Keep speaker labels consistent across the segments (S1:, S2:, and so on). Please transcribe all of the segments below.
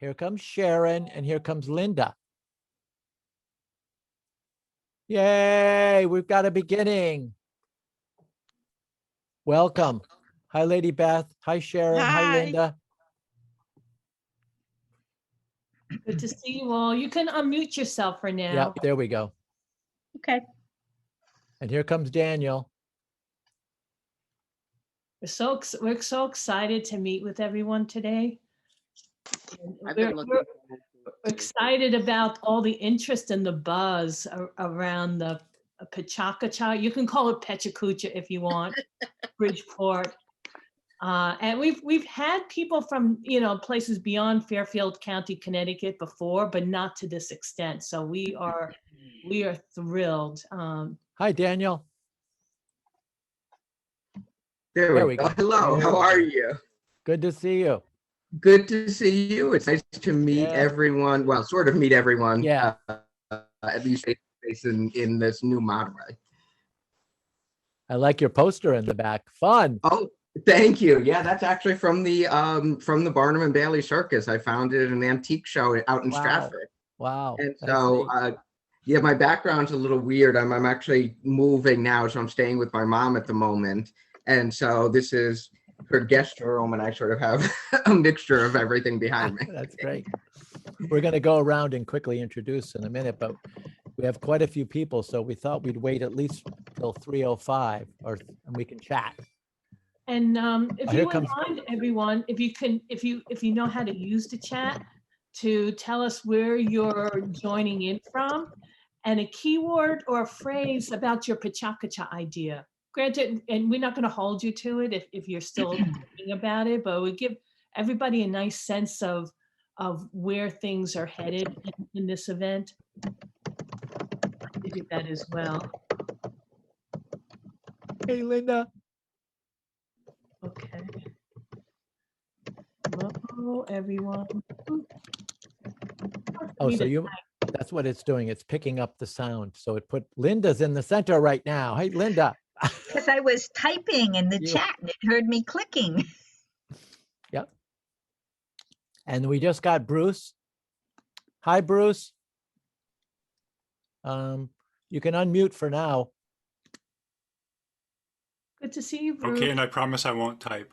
S1: Here comes Sharon, and here comes Linda. Yay, we've got a beginning. Welcome. Hi, Lady Beth. Hi, Sharon. Hi, Linda.
S2: Good to see you all. You can unmute yourself for now.
S1: Yep, there we go.
S3: Okay.
S1: And here comes Daniel.
S2: We're so excited to meet with everyone today. We're excited about all the interest and the buzz around the PechaKucha. You can call it PechaKucha if you want, Bridgeport. And we've had people from places beyond Fairfield County, Connecticut before, but not to this extent. So we are thrilled.
S1: Hi, Daniel.
S4: There we go. Hello, how are you?
S1: Good to see you.
S4: Good to see you. It's nice to meet everyone. Well, sort of meet everyone.
S1: Yeah.
S4: At least face in this new Monterey.
S1: I like your poster in the back. Fun.
S4: Oh, thank you. Yeah, that's actually from the Barnum and Bailey Circus. I found it at an antique show out in Stratford.
S1: Wow.
S4: And so, yeah, my background's a little weird. I'm actually moving now, so I'm staying with my mom at the moment. And so this is her guest room, and I sort of have a mixture of everything behind me.
S1: That's great. We're going to go around and quickly introduce in a minute, but we have quite a few people, so we thought we'd wait at least till 3:05, and we can chat.
S2: And if you wouldn't mind, everyone, if you know how to use the chat, to tell us where you're joining in from, and a keyword or a phrase about your PechaKucha idea. Granted, and we're not going to hold you to it if you're still thinking about it, but we give everybody a nice sense of where things are headed in this event. I did that as well.
S1: Hey, Linda.
S2: Okay. Hello, everyone.
S1: Oh, so that's what it's doing. It's picking up the sound. So it put Linda's in the center right now. Hey, Linda.
S3: Because I was typing in the chat and it heard me clicking.
S1: Yep. And we just got Bruce. Hi, Bruce. You can unmute for now.
S2: Good to see you, Bruce.
S5: Okay, and I promise I won't type.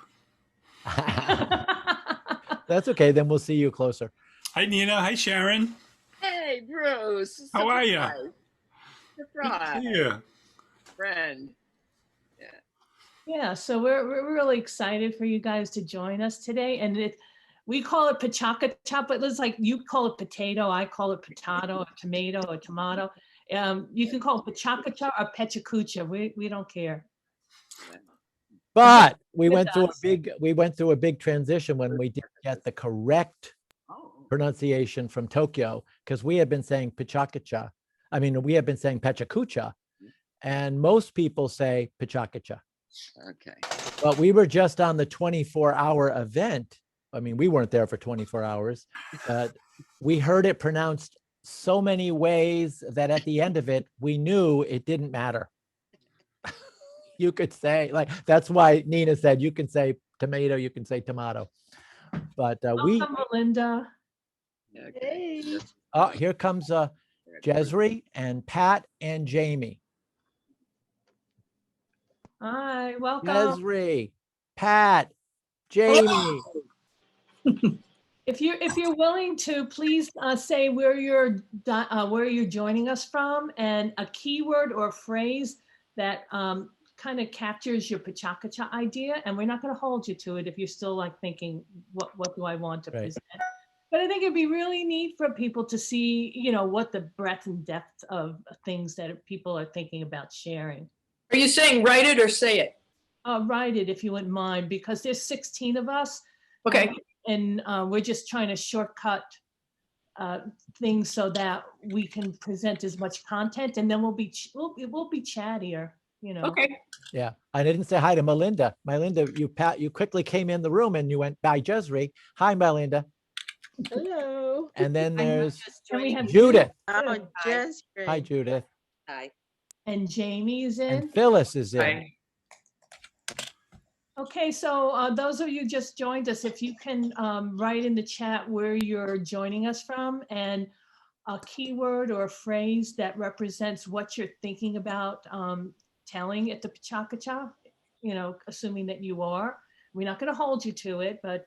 S1: That's okay. Then we'll see you closer.
S5: Hi, Nina. Hi, Sharon.
S6: Hey, Bruce.
S5: How are you?
S6: Surprise.
S5: Yeah.
S6: Friend.
S2: Yeah, so we're really excited for you guys to join us today. And we call it PechaKucha, but it's like you call it potato, I call it potato, or tomato, or tomato. You can call it PechaKucha or PechaKucha. We don't care.
S1: But we went through a big transition when we didn't get the correct pronunciation from Tokyo, because we had been saying PechaKucha. I mean, we have been saying PechaKucha, and most people say PechaKucha.
S6: Okay.
S1: But we were just on the 24-hour event. I mean, we weren't there for 24 hours. We heard it pronounced so many ways that at the end of it, we knew it didn't matter. You could say, like, that's why Nina said, you can say tomato, you can say tomato. But
S2: Welcome, Melinda.
S6: Okay.
S2: Hey.
S1: Oh, here comes Jesri and Pat and Jamie.
S2: Hi, welcome.
S1: Jesri, Pat, Jamie.
S2: If you're willing to, please say where you're joining us from, and a keyword or phrase that kind of captures your PechaKucha idea. And we're not going to hold you to it if you're still like thinking, what do I want to present? But I think it'd be really neat for people to see, what the breadth and depth of things that people are thinking about sharing.
S7: Are you saying write it or say it?
S2: Write it if you wouldn't mind, because there's 16 of us.
S7: Okay.
S2: And we're just trying to shortcut things so that we can present as much content, and then we'll be chattier,
S7: Okay.
S1: Yeah, I didn't say hi to Melinda. Melinda, you quickly came in the room and you went, bye, Jesri. Hi, Melinda.
S6: Hello.
S1: And then there's
S2: we have
S1: Judith.
S6: Oh, Jesri.
S1: Hi, Judith.
S6: Hi.
S2: And Jamie's in.
S1: And Phyllis is in.
S7: Hi.
S2: Okay, so those of you just joined us, if you can write in the chat where you're joining us from and a keyword or a phrase that represents what you're thinking about telling at the PechaKucha, assuming that you are. We're not going to hold you to it, but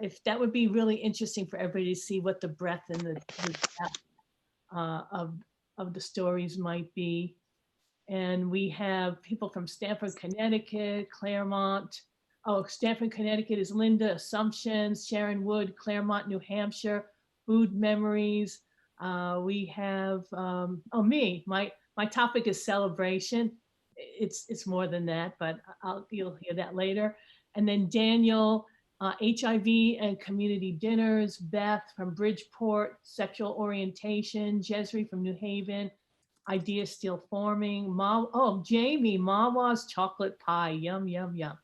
S2: if that would be really interesting for everybody to see what the breadth and the depth of the stories might be. And we have people from Stamford, Connecticut, Claremont. Oh, Stamford, Connecticut is Linda, Assumptions, Sharon Wood, Claremont, New Hampshire, Food Memories. We have, me, my topic is celebration. It's more than that, but you'll hear that later. And then Daniel, HIV and community dinners, Beth from Bridgeport, sexual orientation, Jesri from New Haven, ideas still forming. Jamie, Mawa's chocolate pie, yum, yum, yum.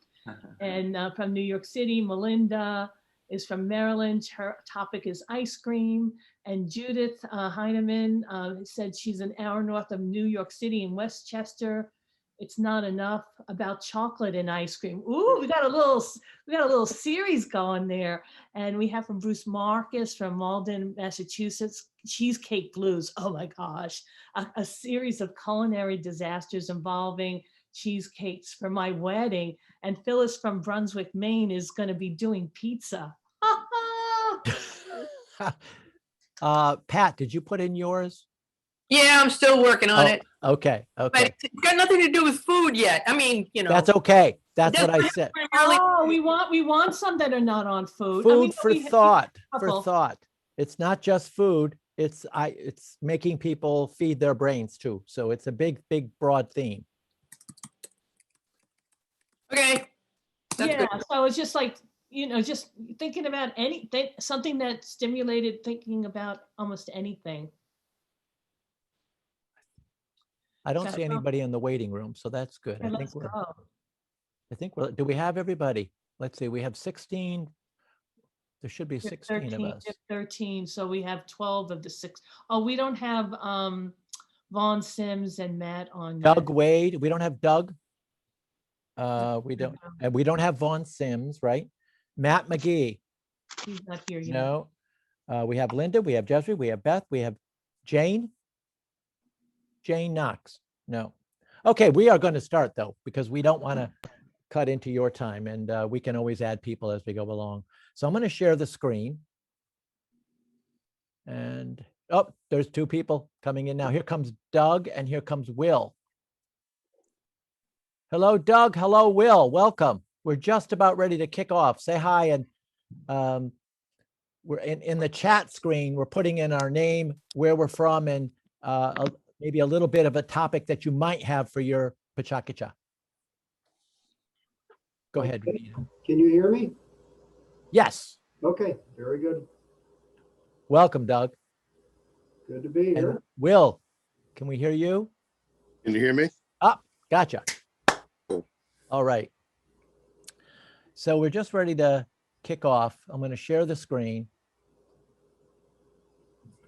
S2: And from New York City, Melinda is from Maryland. Her topic is ice cream. And Judith Heineman said she's an hour north of New York City in Westchester. It's not enough about chocolate and ice cream. Ooh, we got a little series going there. And we have from Bruce Marcus from Malden, Massachusetts, Cheesecake Blues. Oh my gosh, a series of culinary disasters involving cheesecakes for my wedding. And Phyllis from Brunswick, Maine is going to be doing pizza.
S1: Pat, did you put in yours?
S7: Yeah, I'm still working on it.
S1: Okay.
S7: But
S1: Okay.
S7: it's got nothing to do with food yet. I mean,
S1: That's okay. That's what I
S7: doesn't
S1: said.
S7: really-
S2: Oh, we want some that are not on food.
S1: Food for
S2: we have
S1: thought,
S2: a couple.
S1: for thought. It's not just food. It's making people feed their brains too. So it's a big, broad theme.
S7: Okay. That's
S2: Yeah,
S7: good.
S2: so it's just like, just thinking about anything, something that stimulated thinking about almost anything.
S1: I don't
S2: Okay.
S1: see anybody in the waiting room, so that's good.
S2: Okay, let's go.
S1: Do we have everybody? Let's see, we have 16. There should be 16 of us.
S2: 13, so we have 12 of the 6. Oh, we don't have Vaughn Sims and Matt on yet.
S1: Doug Wade, we don't have Doug. We don't have Vaughn Sims, right? Matt McGee,
S2: He's not here yet.
S1: no. We have Linda, we have Jesri, we have Beth, we have Jane. Jane Knox, no. Okay, we are going to start though, because we don't want to cut into your time, and we can always add people as we go along. So I'm going to share the screen. And, oh, there's 2 people coming in now. Here comes Doug and here comes Will. Hello, Doug. Hello, Will. Welcome. We're just about ready to kick off. Say hi. And we're in the chat screen. We're putting in our name, where we're from, and maybe a little bit of a topic that you might have for your PechaKucha. Go ahead.
S8: Can you hear me?
S1: Yes.
S8: Okay, very good.
S1: Welcome, Doug.
S8: Good to be here.
S1: And Will, can we hear you?
S9: Can you hear me?
S1: Gotcha.
S9: Cool.
S1: All right. So we're just ready to kick off. I'm going to share the screen.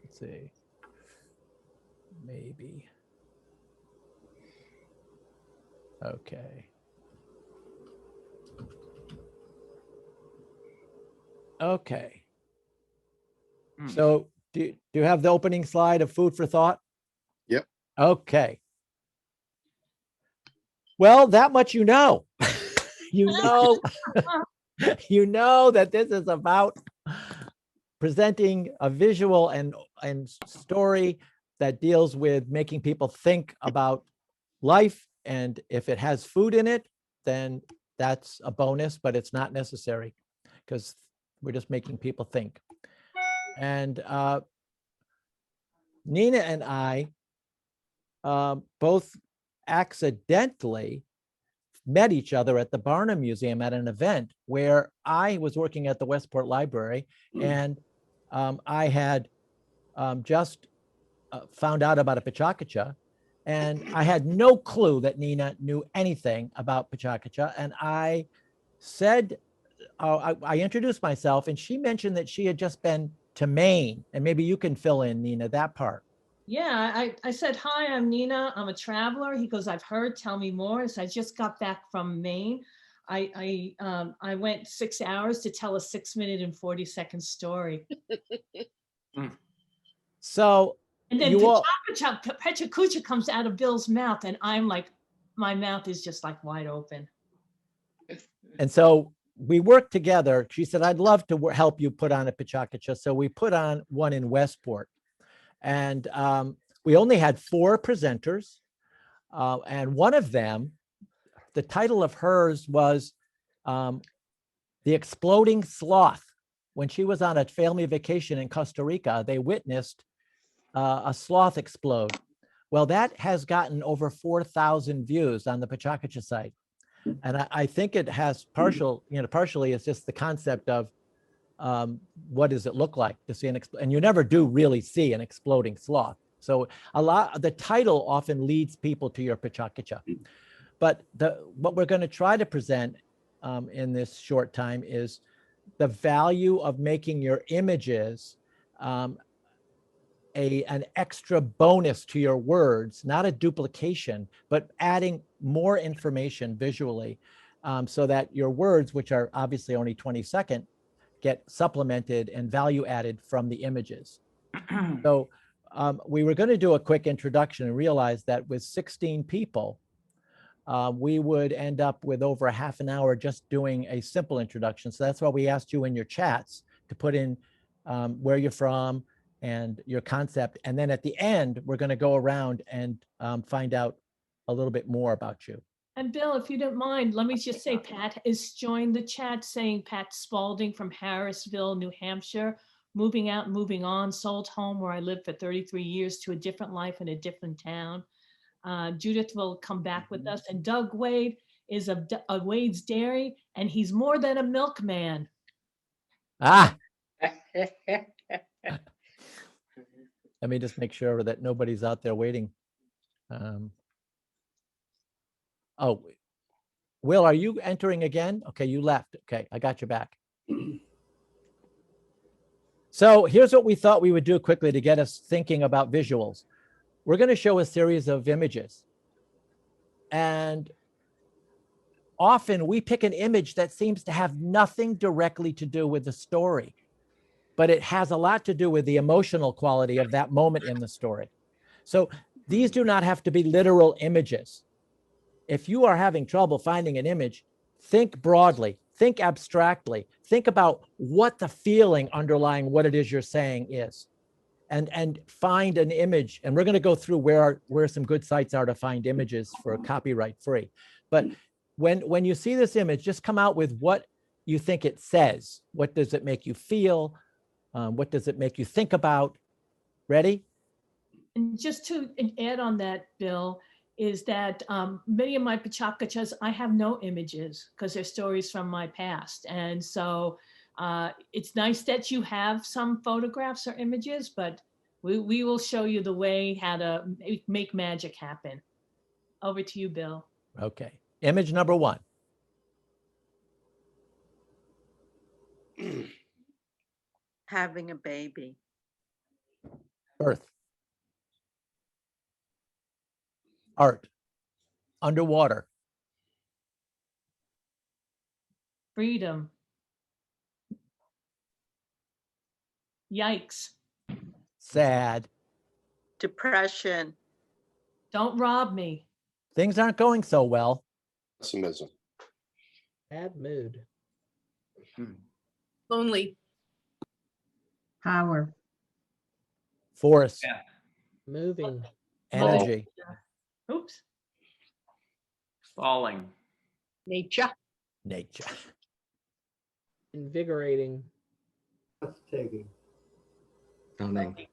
S1: Let's see. Maybe. Okay. Okay. So do you have the opening slide of food for thought?
S9: Yep.
S1: Okay. Well, that much you know. you know that this is about presenting a visual and story that deals with making people think about life. And if it has food in it, then that's a bonus, but it's not necessary because we're just making people think. And Nina and I both accidentally met each other at the Barnum Museum at an event where I was working at the Westport Library, and I had just found out about a PechaKucha, and I had no clue that Nina knew anything about PechaKucha. And I said, I introduced myself, and she mentioned that she had just been to Maine, and maybe you can fill in, Nina, that part.
S2: Yeah, I said, hi, I'm Nina. I'm a traveler. He goes, I've heard, tell me more. So I just got back from Maine. I went 6 hours to tell a 6-minute and 40-second story.
S1: So
S2: And then
S1: you all,
S2: PechaKucha comes out of Bill's mouth, and I'm like, my mouth is just like wide open.
S1: and so we worked together. She said, I'd love to help you put on a PechaKucha. So we put on one in Westport. And we only had 4 presenters. And one of them, the title of hers was The Exploding Sloth. When she was on a family vacation in Costa Rica, they witnessed a sloth explode. Well, that has gotten over 4,000 views on the PechaKucha site. And I think it has partially it's just the concept of what does it look like to see and you never do really see an exploding sloth. So the title often leads people to your PechaKucha. But what we're going to try to present in this short time is the value of making your images an extra bonus to your words, not a duplication, but adding more information visually so that your words, which are obviously only 20-second, get supplemented and value added from the images. So we were going to do a quick introduction and realize that with 16 people, we would end up with over a half an hour just doing a simple introduction. So that's why we asked you in your chats to put in where you're from and your concept. And then at the end, we're going to go around and find out a little bit more about you.
S2: And Bill, if you don't mind, let me just say Pat has joined the chat saying Pat Spalding from Harrisville, New Hampshire, moving out, moving on, sold home where I lived for 33 years to a different life in a different town. Judith will come back with us. And Doug Wade is of Wade's Dairy, and he's more than a milkman.
S1: Ah, let me just make sure that nobody's out there waiting. Oh, Will, are you entering again? Okay, you left. Okay, I got you back. So here's what we thought we would do quickly to get us thinking about visuals. We're going to show a series of images. And often we pick an image that seems to have nothing directly to do with the story, but it has a lot to do with the emotional quality of that moment in the story. So these do not have to be literal images. If you are having trouble finding an image, think broadly, think abstractly, think about what the feeling underlying what it is you're saying is, and find an image. And we're going to go through where some good sites are to find images for copyright free. But when you see this image, just come out with what you think it says. What does it make you feel? What does it make you think about? Ready?
S2: And just to add on that, Bill, is that many of my PechaKuchas, I have no images because they're stories from my past. And so it's nice that you have some photographs or images, but we will show you the way how to make magic happen. Over to you, Bill.
S1: Okay. Image number 1.
S6: Having a baby.
S1: Earth. Art. Underwater.
S2: Freedom. Yikes.
S1: Sad.
S6: Depression.
S2: Don't rob me.
S1: Things aren't going so well.
S9: Pessimism.
S6: Bad mood.
S7: Lonely.
S3: Power.
S1: Force.
S6: Moving.
S1: Energy.
S2: Oops.
S10: Falling.
S7: Nature.
S1: Nature.
S6: Invigorating.
S8: Breathtaking.
S4: Stunning.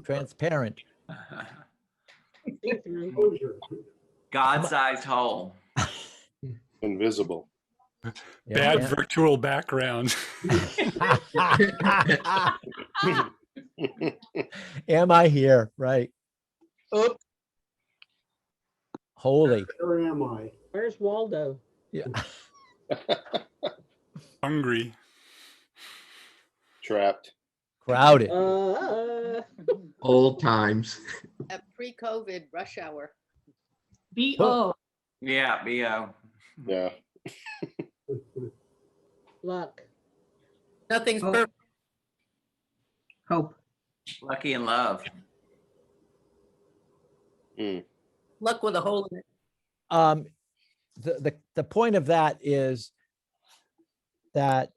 S1: Transparent.
S8: Exposure.
S10: God-sized hole.
S9: Invisible.
S5: Bad
S1: Yeah.
S5: virtual background.
S1: Am I here? Right.
S7: Oop.
S1: Holy.
S8: Where am I?
S6: Where's Waldo?
S1: Yeah.
S5: Hungry.
S9: Trapped.
S1: Crowded.
S4: Old times.
S7: At pre-COVID rush hour.
S2: B.O.
S10: Yeah, BO.
S9: Yeah.
S6: Luck.
S7: Nothing's
S3: Oh.
S7: perfect.
S3: Hope.
S10: Lucky in love.
S7: Luck with a hole in it.
S1: The point of that is that,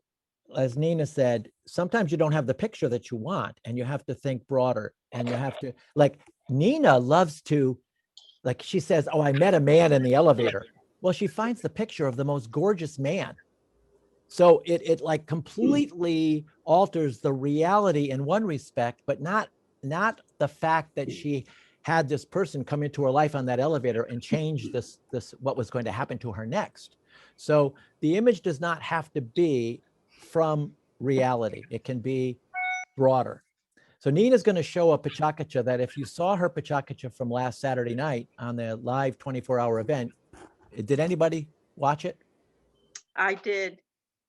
S1: as Nina said, sometimes you don't have the picture that you want, and you have to think broader, and you have to, like, Nina loves to, like, she says, oh, I met a man in the elevator. Well, she finds the picture of the most gorgeous man. So it like completely alters the reality in one respect, but not the fact that she had this person come into her life on that elevator and change this what was going to happen to her next. So the image does not have to be from reality. It can be broader. So Nina's going to show a PechaKucha that if you saw her PechaKucha from last Saturday night on the live 24-hour event, did anybody watch it?
S6: I did.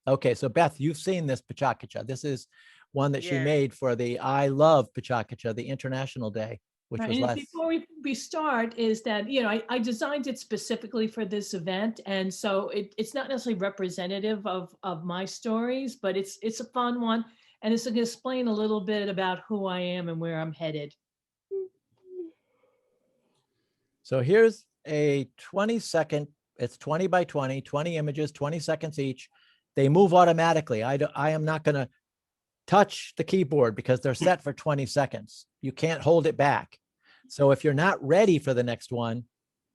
S1: Okay, so Beth, you've seen this PechaKucha. This is one that she
S6: Yes.
S1: made for the I Love PechaKucha, the International Day, which
S2: Right,
S1: was
S2: and
S1: last.
S2: before we start, is that, you know, I designed it specifically for this event. And so it's not necessarily representative of my stories, but it's a fun one. And it's going to explain a little bit about who I am and where I'm headed.
S1: So here's a 20-second, it's 20 by 20, 20 images, 20 seconds each. They move automatically. I am not going to touch the keyboard because they're set for 20 seconds. You can't hold it back. So if you're not ready for the next one,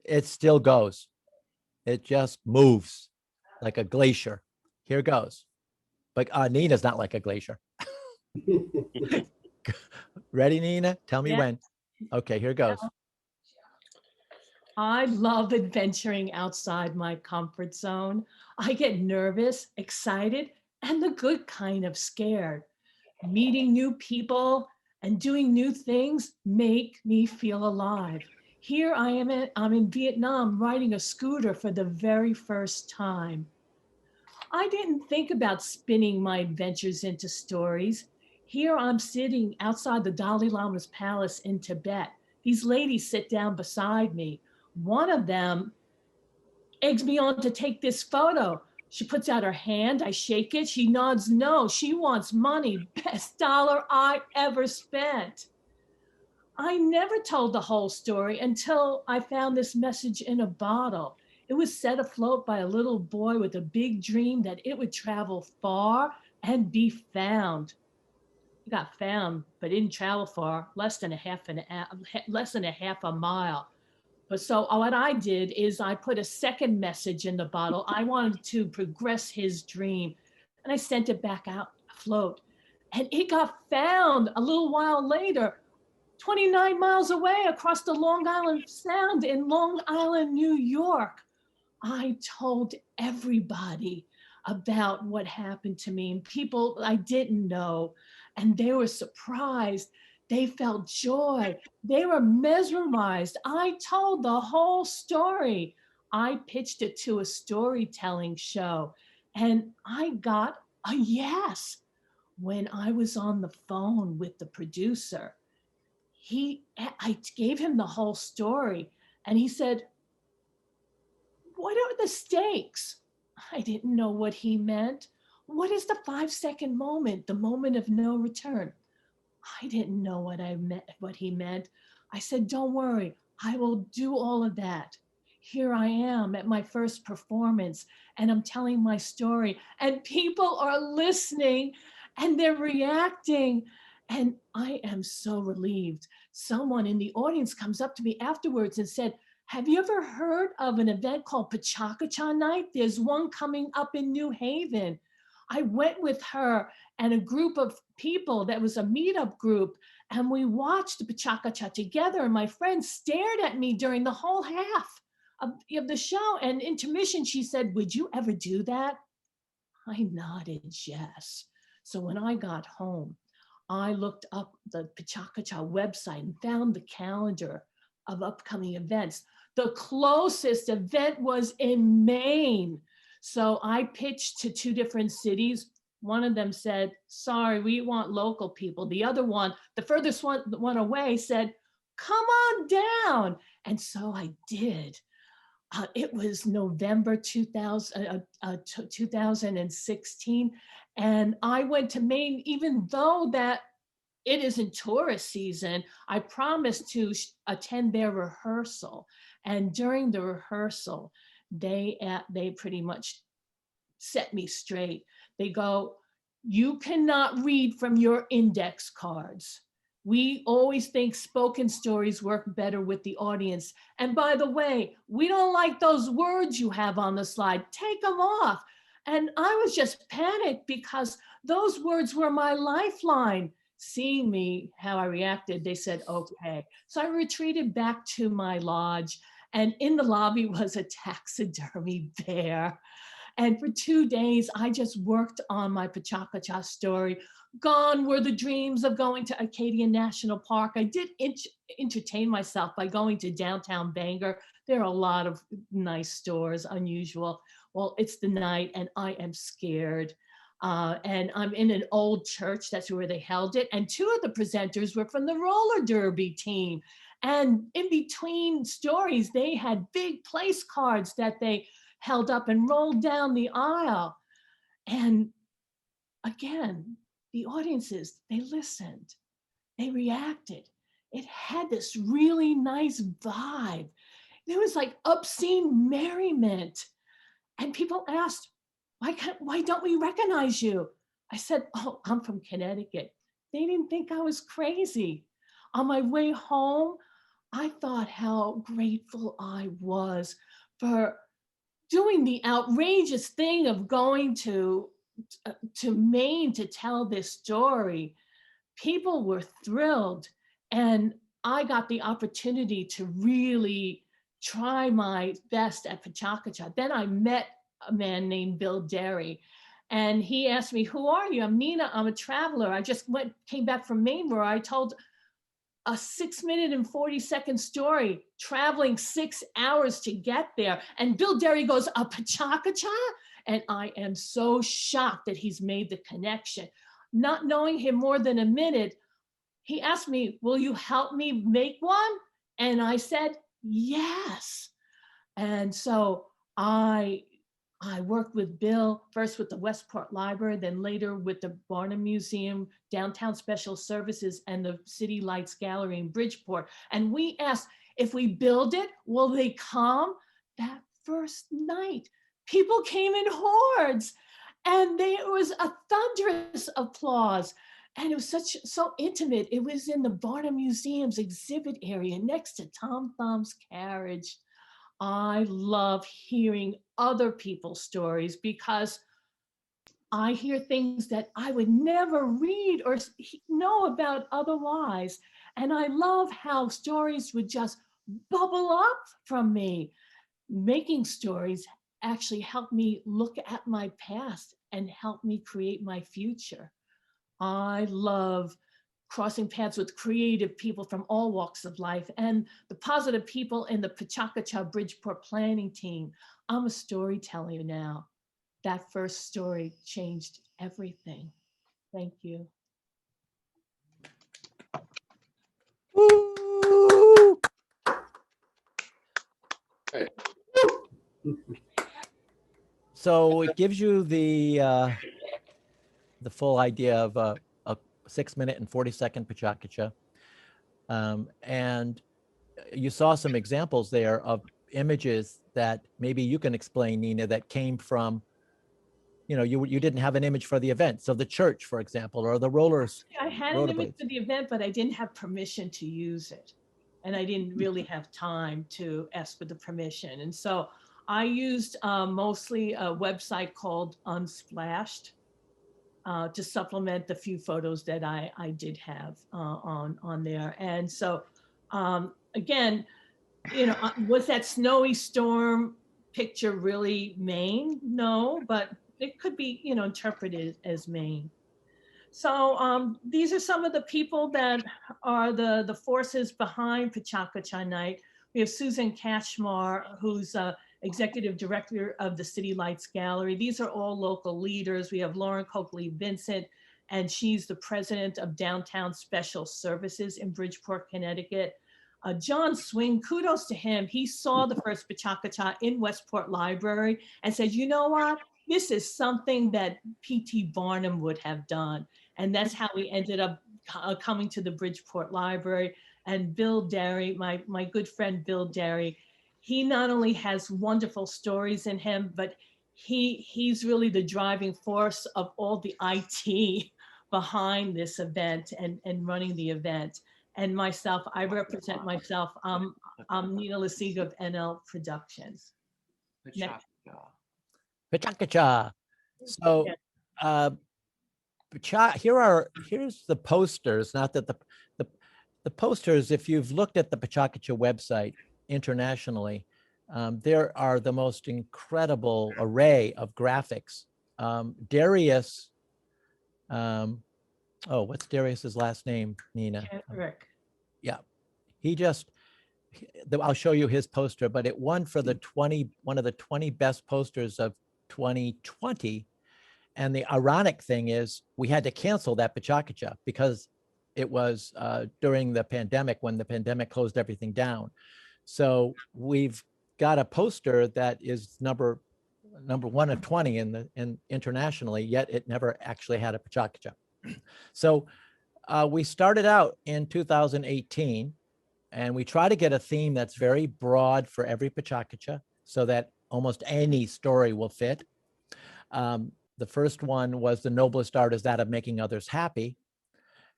S1: it still goes. It just moves like a glacier. Here goes. But Nina's not like a glacier. Ready, Nina? Tell me
S2: Yeah.
S1: when. Okay, here goes.
S2: I love adventuring outside my comfort zone. I get nervous, excited, and the good kind of scared. Meeting new people and doing new things make me feel alive. Here I'm in Vietnam riding a scooter for the very first time. I didn't think about spinning my adventures into stories. Here I'm sitting outside the Dalai Lama's palace in Tibet. These ladies sit down beside me. One of them eggs me on to take this photo. She puts out her hand, I shake it, she nods no, she wants money, best dollar I ever spent. I never told the whole story until I found this message in a bottle. It was set afloat by a little boy with a big dream that it would travel far and be found. It got found, but didn't travel far, less than a half a mile. But so what I did is I put a second message in the bottle. I wanted to progress his dream, and I sent it back out afloat. And it got found a little while later, 29 miles away across the Long Island Sound in Long Island, New York. I told everybody about what happened to me and people I didn't know, and they were surprised. They felt joy. They were mesmerized. I told the whole story. I pitched it to a storytelling show, and I got a yes. When I was on the phone with the producer, I gave him the whole story, and he said, "What are the stakes?" I didn't know what he meant. What is the 5-second moment, the moment of no return? I didn't know what he meant. I said, "Don't worry, I will do all of that." Here I am at my first performance, and I'm telling my story, and people are listening and they're reacting. And I am so relieved. Someone in the audience comes up to me afterwards and said, "Have you ever heard of an event called PechaKucha Night? There's one coming up in New Haven." I went with her and a group of people that was a meetup group, and we watched the PechaKucha together. And my friend stared at me during the whole half of the show. And intermission, she said, "Would you ever do that?" I nodded yes. So when I got home, I looked up the PechaKucha website and found the calendar of upcoming events. The closest event was in Maine. So I pitched to 2 different cities. one of them said, sorry, we want local people. The other one, the furthest one away said, come on down. And so I did. It was November 2016. And I went to Maine, even though that it isn't tourist season. I promised to attend their rehearsal. And during the rehearsal, they pretty much set me straight. They go, you cannot read from your index cards. We always think spoken stories work better with the audience. And by the way, we don't like those words you have on the slide. Take them off. And I was just panicked because those words were my lifeline. Seeing me, how I reacted, they said, okay. So I retreated back to my lodge, and in the lobby was a taxidermy bear. And for 2 days, I just worked on my PechaKucha story. Gone were the dreams of going to Acadia National Park. I did entertain myself by going to downtown Bangor. There are a lot of nice stores, unusual. Well, it's the night and I am scared. And I'm in an old church, that's where they held it. And 2 of the presenters were from the roller derby team. And in between stories, they had big place cards that they held up and rolled down the aisle. And again, the audiences, they listened, they reacted. It had this really nice vibe. There was like obscene merriment. And people asked, why don't we recognize you? I said, oh, I'm from Connecticut. They didn't think I was crazy. On my way home, I thought how grateful I was for doing the outrageous thing of going to Maine to tell this story. People were thrilled, and I got the opportunity to really try my best at PechaKucha. Then I met a man named Bill Derry, and he asked me, who are you? I'm Nina, I'm a traveler. I just came back from Maine, where I told a 6-minute and 40-second story, traveling 6 hours to get there. And Bill Derry goes, a PechaKucha? And I am so shocked that he's made the connection. Not knowing him more than a minute, he asked me, will you help me make one? And I said, yes. And so I worked with Bill, first with the Westport Library, then later with the Barnum Museum, Downtown Special Services, and the City Lights Gallery in Bridgeport. And we asked, if we build it, will they come? That first night, people came in hordes, and it was a thunderous applause. And it was so intimate. It was in the Barnum Museum's exhibit area next to Tom Thumb's carriage. I love hearing other people's stories because I hear things that I would never read or know about otherwise. And I love how stories would just bubble up from me. Making stories actually helped me look at my past and help me create my future. I love crossing paths with creative people from all walks of life and the positive people in the PechaKucha Bridgeport planning team. I'm a storyteller now. That first story changed everything. Thank you.
S1: Woo!
S9: Hey.
S1: So it gives you the full idea of a 6-minute and 40-second PechaKucha. And you saw some examples there of images that maybe you can explain, Nina, that came from, you didn't have an image for the event. So the church, for example, or the rollers.
S2: I had an image for the event, but I didn't have permission to use it. And I didn't really have time to ask for the permission. And so I used mostly a website called Unsplashed to supplement the few photos that I did have on there. And so, again, was that snowy storm picture really Maine? No, but it could be, interpreted as Maine. So these are some of the people that are the forces behind PechaKucha Night. We have Susan Kashmar, who's executive director of the City Lights Gallery. These are all local leaders. We have Lauren Coakley Vincent, and she's the president of Downtown Special Services in Bridgeport, Connecticut. John Swing, kudos to him. He saw the first PechaKucha in Westport Library and said, you know what? This is something that P.T. Barnum would have done. And that's how we ended up coming to the Bridgeport Library. And Bill Derry, my good friend Bill Derry, he not only has wonderful stories in him, but he's really the driving force of all the IT behind this event and running the event. And myself, I represent myself. I'm Nina Lasiga of NL Productions. Next.
S1: PechaKucha. So here's the posters. Not that the posters, if you've looked at the PechaKucha website internationally, there are the most incredible array of graphics. Darius, what's Darius's last name, Nina?
S2: Rick.
S1: Yeah, I'll show you his poster, but it won for one of the 20 best posters of 2020. And the ironic thing is we had to cancel that PechaKucha because it was during the pandemic, when the pandemic closed everything down. So we've got a poster that is number 1 of 20 in internationally, yet it never actually had a PechaKucha. So we started out in 2018, and we try to get a theme that's very broad for every PechaKucha so that almost any story will fit. The first one was the noblest art is that of making others happy.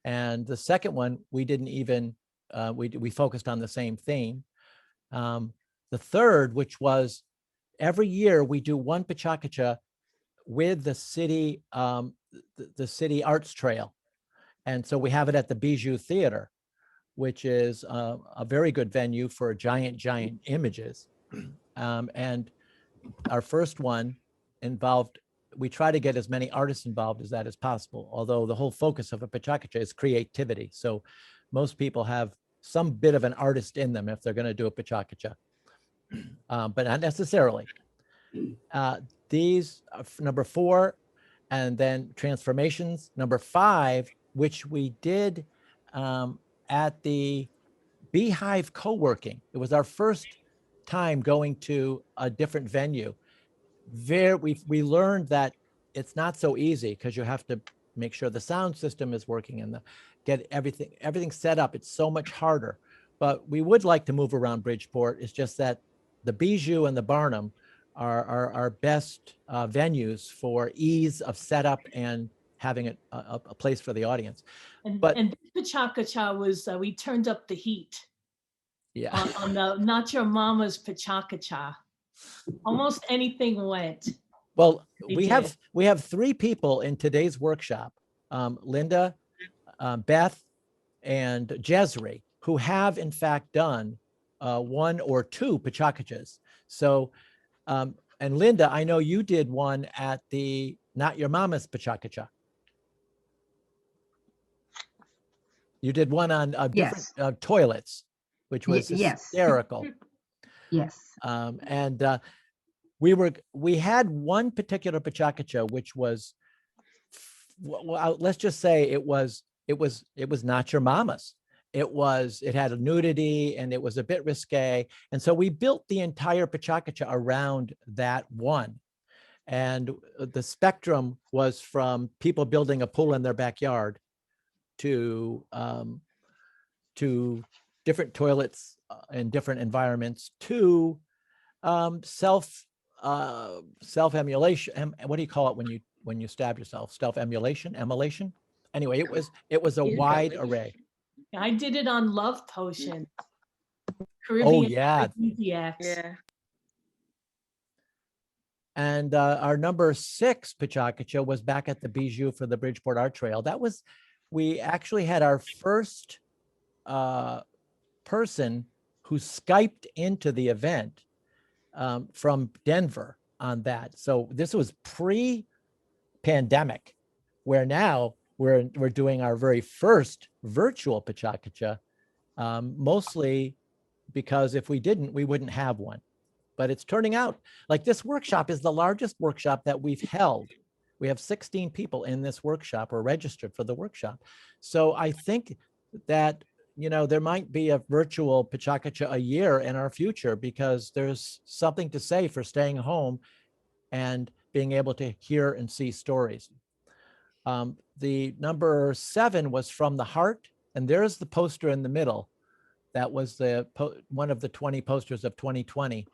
S1: And the second one, we didn't even, we focused on the same theme. The third, which was every year we do one PechaKucha with the city, the city arts trail. And so we have it at the Bijou Theater, which is a very good venue for giant images. And our first one involved, we try to get as many artists involved as that as possible, although the whole focus of a PechaKucha is creativity. So most people have some bit of an artist in them if they're going to do a PechaKucha, but not necessarily. These are number 4, and then transformations, number 5, which we did at the Beehive Co-working. It was our first time going to a different venue. We learned that it's not so easy because you have to make sure the sound system is working and get everything set up. It's so much harder. But we would like to move around Bridgeport. It's just that the Bijou and the Barnum are our best venues for ease of setup and having a place for the audience.
S2: And
S1: But
S2: PechaKucha was, we turned up the heat.
S1: Yeah.
S2: On the Not Your Mama's PechaKucha. Almost anything went.
S1: Well, we have 3 people in today's workshop, Linda, Beth, and Jesri, who have in fact done 1 or 2 PechaKuchas. So, and Linda, I know you did one at the Not Your Mama's PechaKucha. You did one on different toilets, which was hysterical.
S3: Yes.
S1: And we had one particular PechaKucha, which was, well, let's just say it was Not Your Mama's. It had a nudity and it was a bit risque. And so we built the entire PechaKucha around that one. And the spectrum was from people building a pool in their backyard to different toilets in different environments to self-emulation. What do you call it when you stab yourself? Emulation? Anyway, it was a wide array.
S2: I did it on Love Potion.
S1: Oh yeah.
S6: Yeah.
S1: And our number 6 PechaKucha was back at the Bijou for the Bridgeport Art Trail. We actually had our first person who Skyped into the event from Denver on that. So this was pre-pandemic, where now we're doing our very first virtual PechaKucha, mostly because if we didn't, we wouldn't have one. but it's turning out like this workshop is the largest workshop that we've held. We have 16 people in this workshop or registered for the workshop. So I think that, you know, there might be a virtual PechaKucha a year in our future because there's something to say for staying home and being able to hear and see stories. The number 7 was From the Heart, and there's the poster in the middle. That was one of the 20 posters of 2020.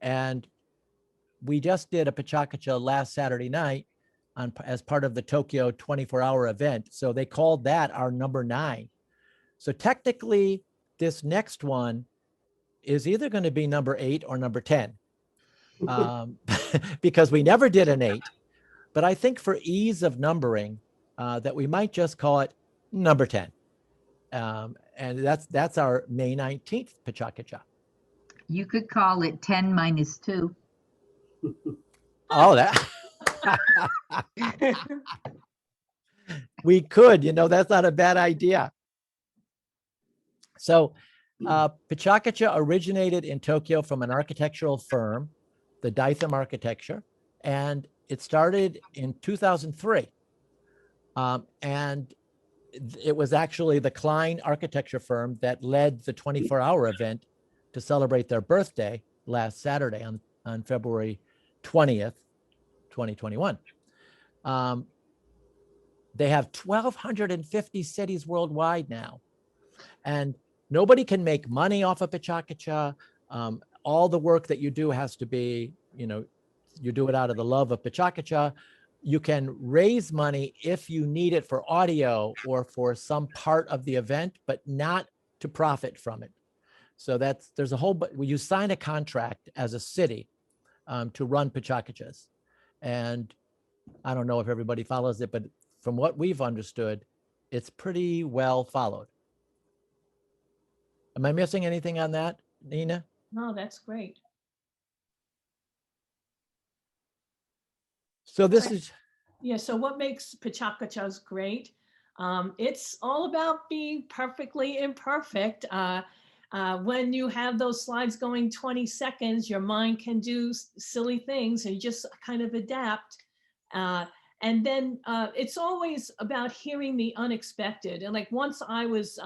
S1: And we just did a PechaKucha last Saturday night as part of the Tokyo 24-hour event. So they called that our number 9. So technically, this next one is either going to be number 8 or number 10, because we never did an 8. But I think for ease of numbering, that we might just call it number 10. And that's our May 19th PechaKucha.
S3: You could call it 10 minus 2.
S1: Oh, that. We could, you know, that's not a bad idea. So PechaKucha originated in Tokyo from an architectural firm, the Daitham Architecture, and it started in 2003. And it was actually the Klein architecture firm that led the 24-hour event to celebrate their birthday last Saturday on February 20th, 2021. They have 1,250 cities worldwide now. And nobody can make money off of PechaKucha. All the work that you do has to be, you know, you do it out of the love of PechaKucha. You can raise money if you need it for audio or for some part of the event, but not to profit from it. So there's a whole, but you sign a contract as a city to run PechaKuchas. And I don't know if everybody follows it, but from what we've understood, it's pretty well followed. Am I missing anything on that, Nina?
S2: No, that's great.
S1: So this is.
S2: Yeah, so what makes PechaKuchas great? It's all about being perfectly imperfect. When you have those slides going 20 seconds, your mind can do silly things and just kind of adapt. And then it's always about hearing the unexpected. And like once I was,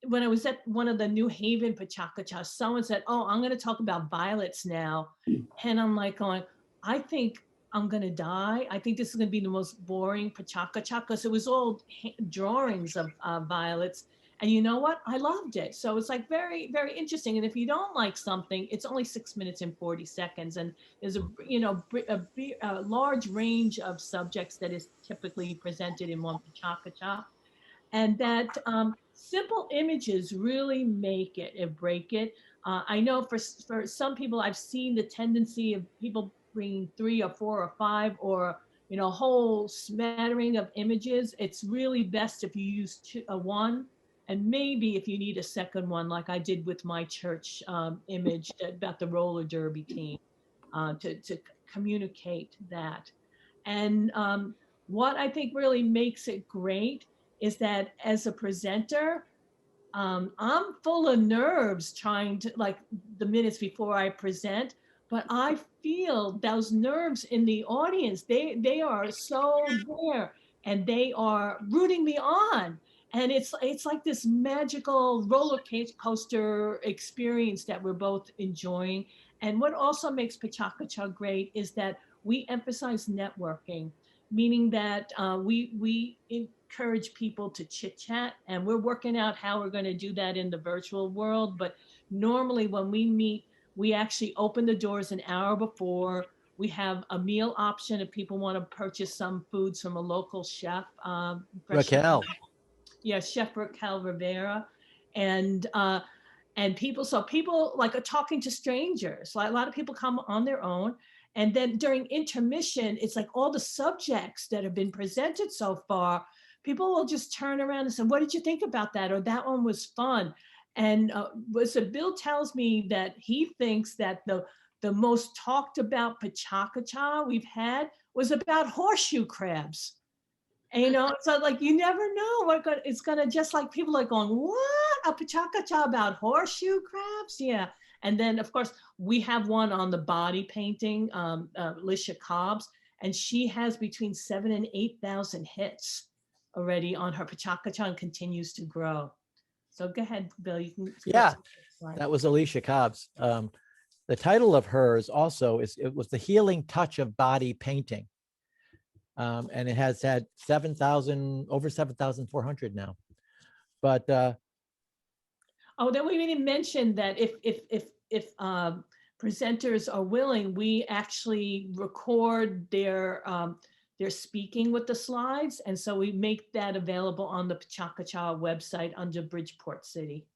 S2: when I was at one of the New Haven PechaKuchas, someone said, "Oh, I'm going to talk about violets now." And I'm like going, I think I'm going to die. I think this is going to be the most boring PechaKucha because it was all drawings of violets. And you know what? I loved it. So it's like very, very interesting. And if you don't like something, it's only 6 minutes and 40 seconds. And there's a large range of subjects that is typically presented in one PechaKucha. And that simple images really make it and break it. I know for some people, I've seen the tendency of people bringing 3 or 4 or 5 or, you know, a whole smattering of images. It's really best if you use one. And maybe if you need a second one, like I did with my church image about the roller derby team, to communicate that. And what I think really makes it great is that as a presenter, I'm full of nerves trying to, like the minutes before I present, but I feel those nerves in the audience. They are so there and they are rooting me on. And it's like this magical roller coaster experience that we're both enjoying. And what also makes PechaKucha great is that we emphasize networking, meaning that we encourage people to chit chat, and we're working out how we're going to do that in the virtual world. But normally when we meet, we actually open the doors an hour before. We have a meal option if people want to purchase some foods from a local chef.
S1: Raquel.
S2: Yeah, Chef Raquel Rivera. And people like are talking to strangers. Like a lot of people come on their own. And then during intermission, it's like all the subjects that have been presented so far, people will just turn around and say, "What did you think about that?" Or "That one was fun." And so Bill tells me that he thinks that the most talked about PechaKucha we've had was about horseshoe crabs. And, you know, so like you never know what it's gonna, just like people are going, "What, a PechaKucha about horseshoe crabs?" Yeah. And then, of course, we have one on the body painting, Alicia Cobbs, and she has between 7,000 and 8,000 hits already on her PechaKucha and continues to grow. So go ahead, Bill. You can.
S1: Yeah, that was Alicia Cobbs. The title of hers also it was The Healing Touch of Body Painting. And it has had over 7,400 now. But
S2: oh, then we didn't mention that if presenters are willing, we actually record their speaking with the slides, and so we make that available on the PechaKucha website under Bridgeport City.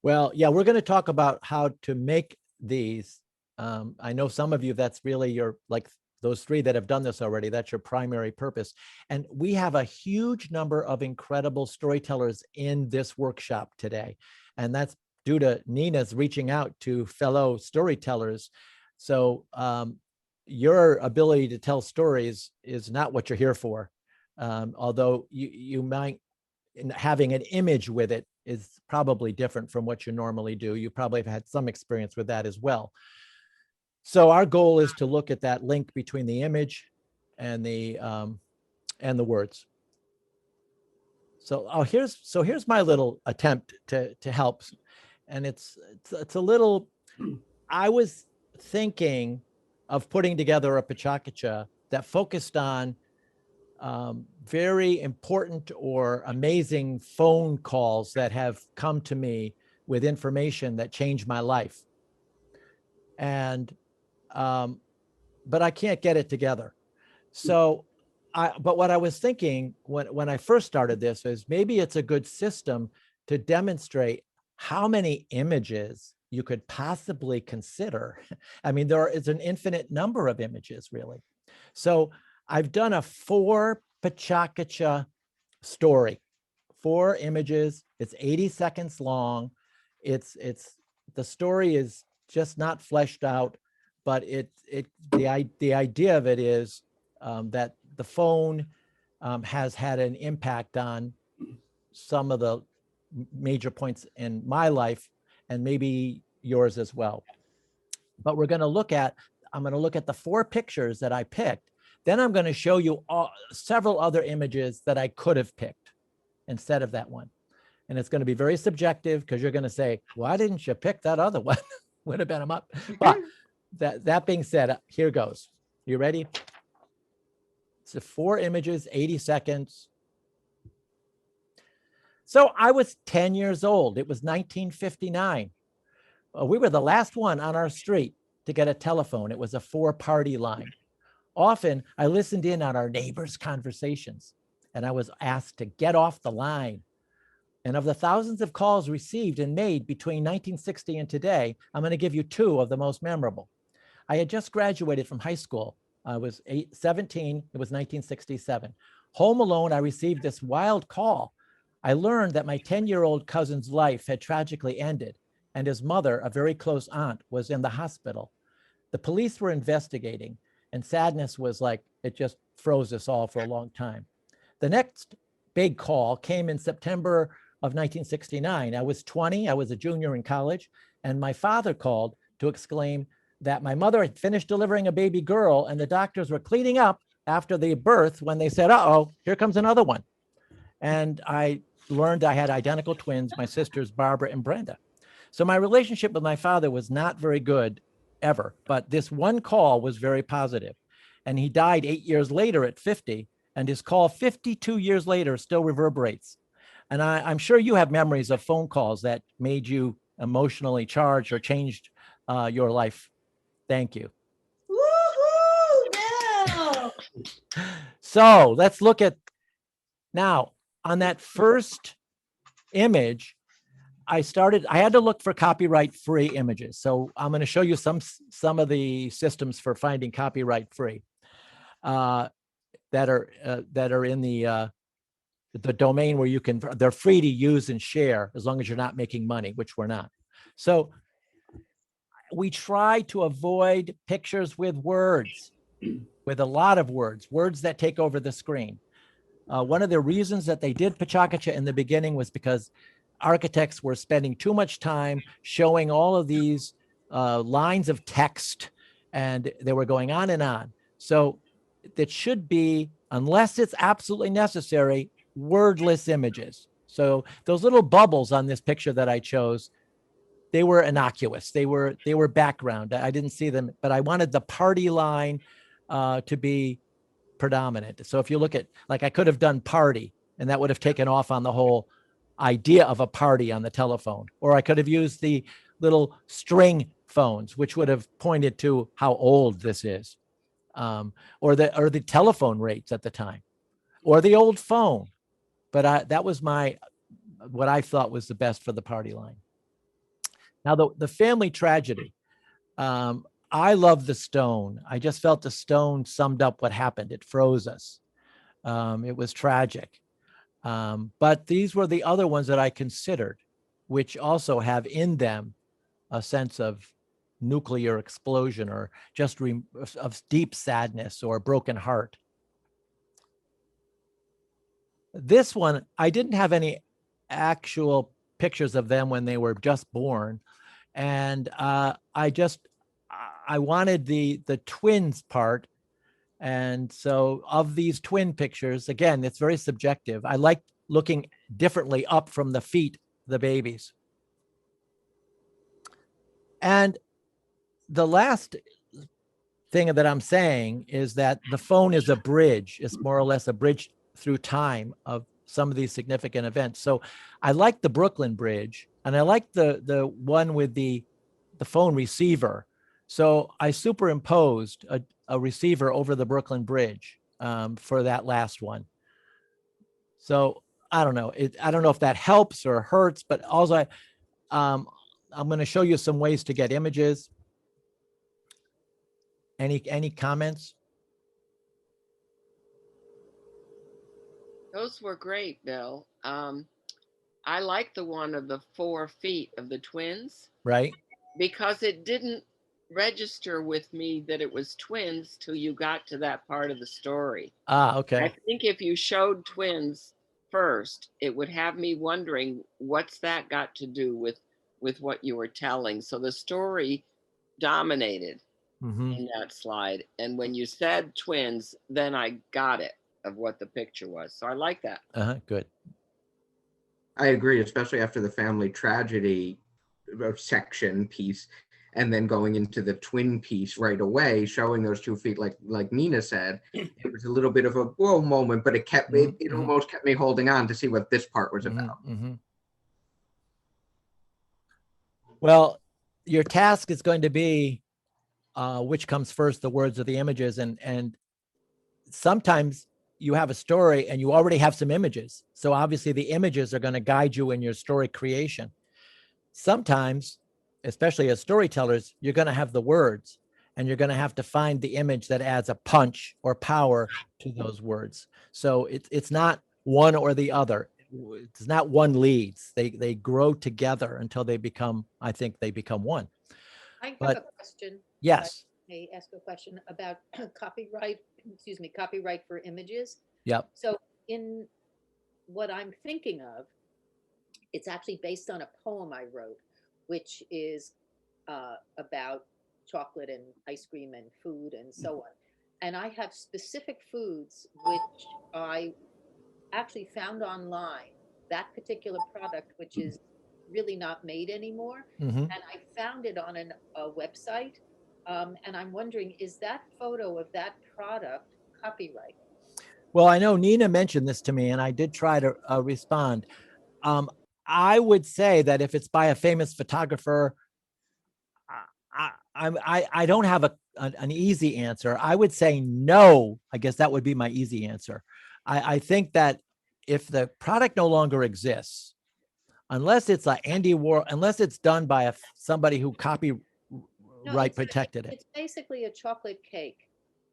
S1: well, yeah, we're going to talk about how to make these. I know some of you, that's really your, like those three that have done this already, that's your primary purpose. And we have a huge number of incredible storytellers in this workshop today. And that's due to Nina's reaching out to fellow storytellers. So your ability to tell stories is not what you're here for. Although you might, having an image with it is probably different from what you normally do. You probably have had some experience with that as well. So our goal is to look at that link between the image and the words. So here's my little attempt to help, and it's a little. I was thinking of putting together a PechaKucha that focused on very important or amazing phone calls that have come to me with information that changed my life. And but I can't get it together. So but what I was thinking when I first started this is maybe it's a good system to demonstrate how many images you could possibly consider. I mean, there is an infinite number of images, really. So I've done a 4 PechaKucha story, 4 images. It's 80 seconds long. The story is just not fleshed out, but the idea of it is that the phone has had an impact on some of the major points in my life and maybe yours as well. But I'm going to look at the 4 pictures that I picked. Then I'm going to show you several other images that I could have picked instead of that one. And it's going to be very subjective because you're going to say, why didn't you pick that other one? Would have been them up. But that being said, here goes. You ready? It's 4 images, 80 seconds. So I was 10 years old. It was 1959. We were the last one on our street to get a telephone. It was a 4-party line. Often I listened in on our neighbors' conversations, and I was asked to get off the line. And of the thousands of calls received and made between 1960 and today, I'm going to give you 2 of the most memorable. I had just graduated from high school. I was 17. It was 1967. Home alone, I received this wild call. I learned that my 10-year-old cousin's life had tragically ended, and his mother, a very close aunt, was in the hospital. The police were investigating, and sadness was like, it just froze us all for a long time. The next big call came in September of 1969. I was 20, I was a junior in college, and my father called to exclaim that my mother had finished delivering a baby girl and the doctors were cleaning up after the birth when they said, uh-oh, here comes another one. And I learned I had identical twins, my sisters, Barbara and Brenda. So my relationship with my father was not very good ever, but this one call was very positive. And he died 8 years later at 50, and his call 52 years later still reverberates. And I'm sure you have memories of phone calls that made you emotionally charged or changed your life. Thank you.
S2: Woohoo! No!
S1: So let's look at now on that first image. I had to look for copyright-free images. So I'm going to show you some of the systems for finding copyright-free that are in the domain where they're free to use and share as long as you're not making money, which we're not. So we try to avoid pictures with words, with a lot of words that take over the screen. One of the reasons that they did PechaKucha in the beginning was because architects were spending too much time showing all of these lines of text, and they were going on and on. So it should be, unless it's absolutely necessary, wordless images. So those little bubbles on this picture that I chose, they were innocuous. They were background. I didn't see them, but I wanted the party line to be predominant. So if you look at, like, I could have done party, and that would have taken off on the whole idea of a party on the telephone. Or I could have used the little string phones, which would have pointed to how old this is, or the telephone rates at the time, or the old phone. But that was what I thought was the best for the party line. Now, the family tragedy. I love the stone. I just felt the stone summed up what happened. It froze us. It was tragic. But these were the other ones that I considered, which also have in them a sense of nuclear explosion, or just of deep sadness or broken heart. This one, I didn't have any actual pictures of them when they were just born. And I wanted the twins part. And so of these twin pictures, again, it's very subjective. I like looking differently up from the feet, the babies. And the last thing that I'm saying is that the phone is a bridge. It's more or less a bridge through time of some of these significant events. So I like the Brooklyn Bridge, and I like the one with the phone receiver. So I superimposed a receiver over the Brooklyn Bridge for that last one. So I don't know. I don't know if that helps or hurts, but also I'm going to show you some ways to get images. Any comments?
S11: Those were great, Bill. I like the one of the 4 feet of the twins.
S1: Right.
S11: Because it didn't register with me that it was twins till you got to that part of the story.
S1: Okay.
S11: I think if you showed twins first, it would have me wondering, what's that got to do with what you were telling? So the story dominated in that slide. And when you said twins, then I got it of what the picture was. So I like that.
S1: Good.
S4: I agree, especially after the family tragedy section piece, and then going into the twin piece right away, showing those 2 feet, like Nina said. It was a little bit of a whoa moment, but it kept it almost kept me holding on to see what this part was about.
S1: Well, your task is going to be which comes first, the words or the images, and sometimes you have a story and you already have some images. So obviously the images are going to guide you in your story creation. Sometimes, especially as storytellers, you're going to have the words, and you're going to have to find the image that adds a punch or power to those words. So it's not one or the other. It's not one leads. They grow together until they become, I think they become one.
S7: I have a question.
S1: Yes.
S7: May I ask a question about copyright for images?
S1: Yep.
S7: So in what I'm thinking of, it's actually based on a poem I wrote, which is about chocolate and ice cream and food and so on. And I have specific foods which I actually found online, that particular product, which is really not made anymore. And I found it on a website. And I'm wondering, is that photo of that product copyright?
S1: Well, I know Nina mentioned this to me, and I did try to respond. I would say that if it's by a famous photographer, I don't have an easy answer. I would say no. I guess that would be my easy answer. I think that if the product no longer exists, unless it's like unless it's done by somebody who copyright protected it.
S7: It's basically a chocolate cake,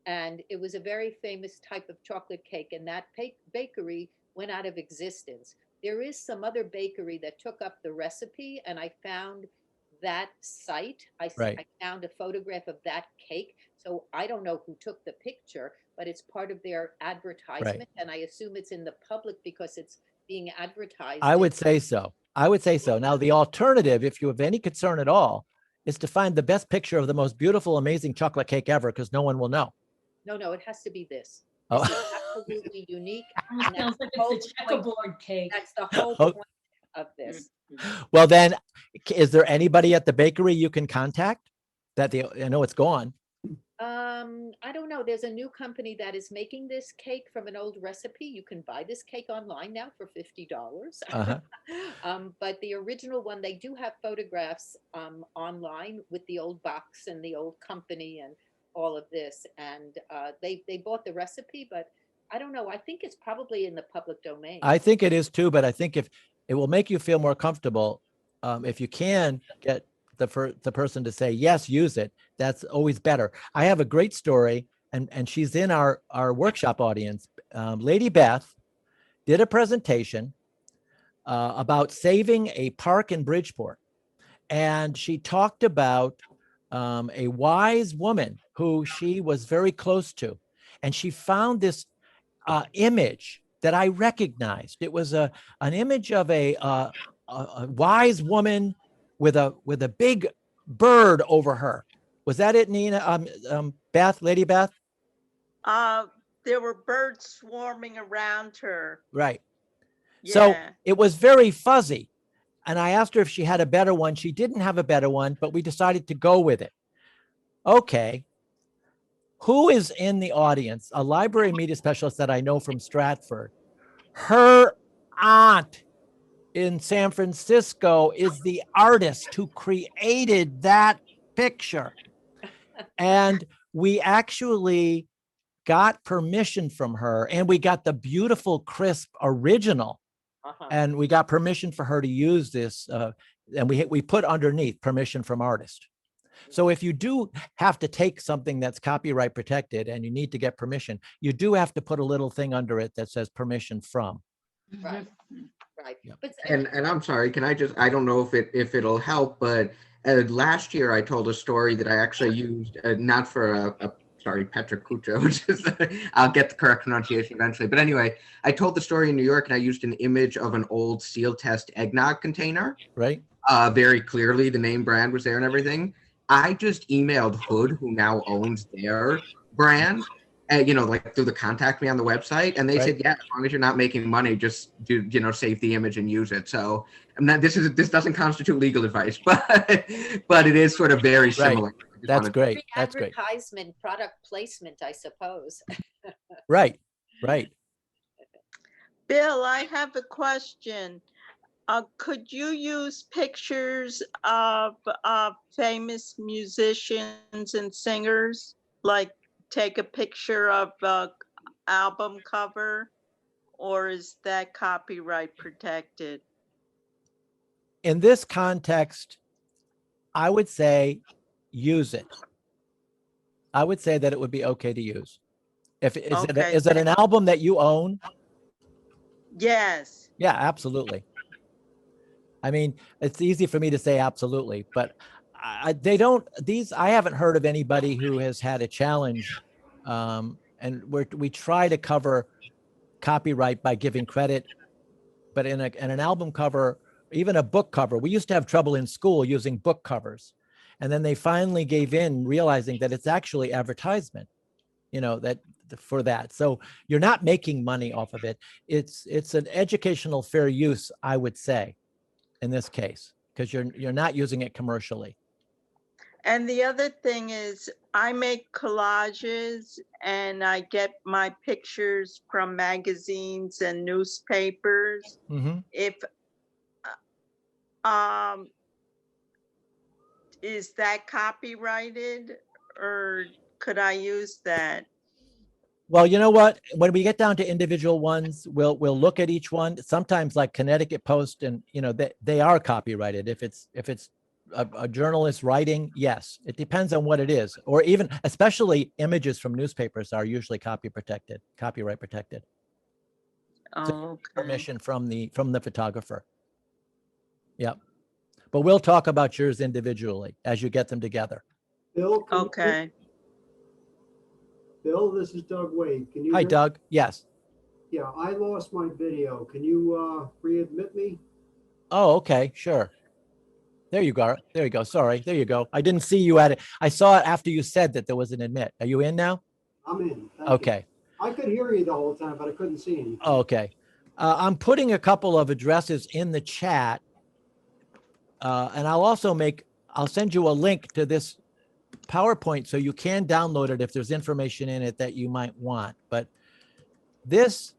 S7: and it was a very famous type of chocolate cake, and that bakery went out of existence. There is some other bakery that took up the recipe, and I found that site. I found a photograph of that cake. So I don't know who took the picture, but it's part of their advertisement. And I assume it's in the public because it's being advertised.
S1: I would say so. I would say so. Now, the alternative, if you have any concern at all, is to find the best picture of the most beautiful, amazing chocolate cake ever, because no one will know.
S7: No, it has to be this.
S1: Oh.
S7: This is absolutely unique.
S2: It
S7: and
S2: sounds
S7: that's
S2: like
S7: the
S2: it's a
S7: whole point.
S2: checkerboard cake.
S7: That's the whole
S1: Oh.
S7: point of this.
S1: Well, then, is there anybody at the bakery you can contact? I know it's gone.
S7: I don't know. There's a new company that is making this cake from an old recipe. You can buy this cake online now for $50.
S1: Uh-huh.
S7: But the original one, they do have photographs online with the old box and the old company and all of this. And they bought the recipe, but I don't know. I think it's probably in the public domain.
S1: I think it is too, but I think if it will make you feel more comfortable, if you can get the person to say, yes, use it, that's always better. I have a great story, and she's in our workshop audience. Lady Beth did a presentation about saving a park in Bridgeport. And she talked about a wise woman who she was very close to. And she found this image that I recognized. It was an image of a wise woman with a big bird over her. Was that it, Nina? Beth, Lady Beth?
S6: There were birds swarming around her.
S1: Right.
S6: Yeah.
S1: So it was very fuzzy. And I asked her if she had a better one. She didn't have a better one, but we decided to go with it. Okay. Who is in the audience? A library media specialist that I know from Stratford. Her aunt in San Francisco is the artist who created that picture. And we actually got permission from her, and we got the beautiful, crisp original. And we got permission for her to use this. And we put underneath permission from artist. So if you do have to take something that's copyright protected and you need to get permission, you do have to put a little thing under it that says permission from.
S7: Right. Right.
S1: Yep.
S7: But
S4: And I'm sorry, can I don't know if it'll help, but last year I told a story that I actually used, not for PechaKucha, which is, I'll get the correct pronunciation eventually. But anyway, I told the story in New York, and I used an image of an old seal test eggnog container.
S1: Right.
S4: Very clearly, the name brand was there and everything. I just emailed Hood, who now owns their brand, like through the contact me on the website, and they said, yeah, as long as you're not making money, just do, save the image and use it. So I'm not, this doesn't constitute legal advice, but it is sort of very similar.
S1: That's great. That's great.
S7: Advertisement, product placement, I suppose.
S1: Right.
S6: Bill, I have a question. Could you use pictures of famous musicians and singers? Like take a picture of an album cover, or is that copyright protected?
S1: In this context, I would say use it. I would say that it would be okay to use. Is it an album that you own?
S6: Yes.
S1: Yeah, absolutely. I mean, it's easy for me to say absolutely, but I haven't heard of anybody who has had a challenge. And we try to cover copyright by giving credit, but in an album cover, even a book cover, we used to have trouble in school using book covers. And then they finally gave in, realizing that it's actually advertisement, for that. So you're not making money off of it. It's an educational fair use, I would say, in this case, because you're not using it commercially.
S6: And the other thing is, I make collages and I get my pictures from magazines and newspapers.
S1: Mm-hmm.
S6: If is that copyrighted, or could I use that?
S1: Well, you know what? When we get down to individual ones, we'll look at each one. Sometimes, like Connecticut Post, and they are copyrighted. If it's a journalist writing, yes, it depends on what it is. Or even, especially images from newspapers are usually copyright protected.
S6: Oh, okay.
S1: Permission from the photographer. Yep. But we'll talk about yours individually as you get them together.
S8: Bill?
S6: Okay.
S8: Bill, this is Doug Wade. Can you
S1: Hi,
S8: hear me?
S1: Doug. Yes.
S8: Yeah, I lost my video. Can you readmit me?
S1: Oh, okay, sure. There you go. There you go. Sorry. There you go. I didn't see you at it. I saw it after you said that there was an admit. Are you in now?
S8: I'm in. Thank
S1: Okay.
S8: you. I could hear you the whole time, but I couldn't see anything.
S1: Okay. I'm putting a couple of addresses in the chat. And I'll send you a link to this PowerPoint so you can download it if there's information in it that you might want. But this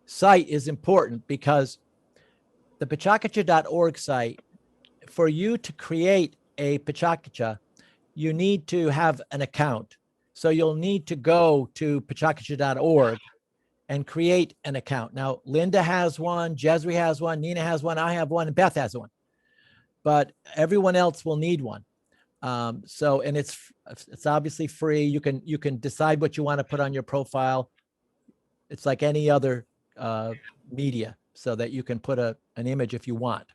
S1: site is important because the PechaKucha.org site, for you to create a PechaKucha, you need to have an account. So you'll need to go to PechaKucha.org and create an account. Now, Linda has one, Jesri has one, Nina has one, I have one, and Beth has one. But everyone else will need one. And it's obviously free. You can decide what you want to put on your profile. It's like any other media, so that you can put an image if you want.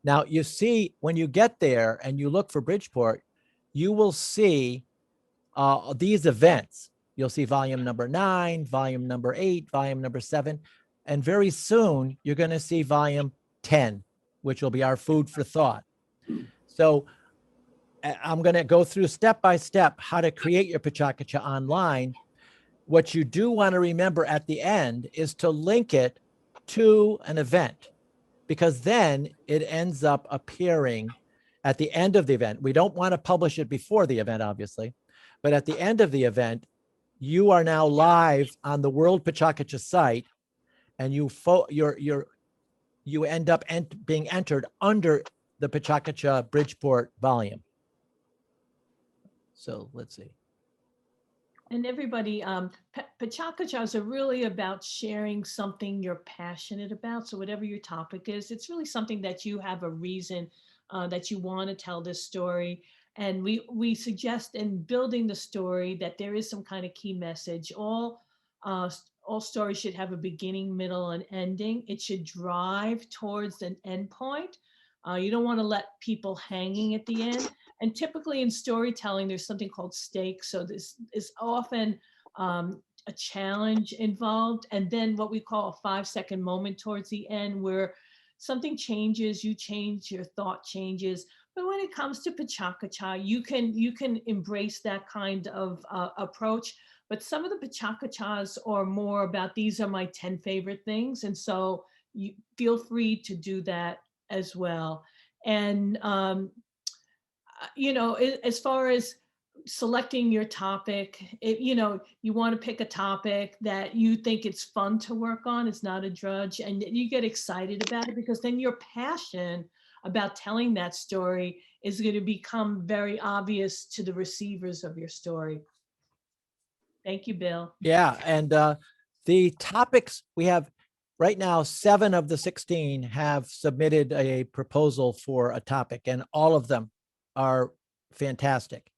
S1: Now, you see, when you get there and you look for Bridgeport, you will see these events. You'll see volume number 9, volume number 8, volume number 7, and very soon you're going to see volume 10, which will be our food for thought. So I'm going to go through step by step how to create your PechaKucha online. What you do want to remember at the end is to link it to an event, because then it ends up appearing at the end of the event. We don't want to publish it before the event, obviously, but at the end of the event, you are now live on the World PechaKucha site, and you end up being entered under the PechaKucha Bridgeport volume. So let's see.
S2: And everybody, PechaKuchas are really about sharing something you're passionate about. So whatever your topic is, it's really something that you have a reason that you want to tell this story. And we suggest in building the story that there is some kind of key message. All stories should have a beginning, middle, and ending. It should drive towards an end point. You don't want to let people hanging at the end. And typically in storytelling, there's something called stakes. So this is often a challenge involved. And then what we call a 5-second moment towards the end, where something changes, you change, your thought changes. But when it comes to PechaKucha, you can embrace that kind of approach. But some of the PechaKuchas are more about, these are my 10 favorite things. And so you feel free to do that as well. And as far as selecting your topic, you want to pick a topic that you think it's fun to work on. It's not a drudge, and you get excited about it, because then your passion about telling that story is going to become very obvious to the receivers of your story. Thank you, Bill.
S1: Yeah, and the topics we have right now, 7 of the 16 have submitted a proposal for a topic, and all of them are fantastic.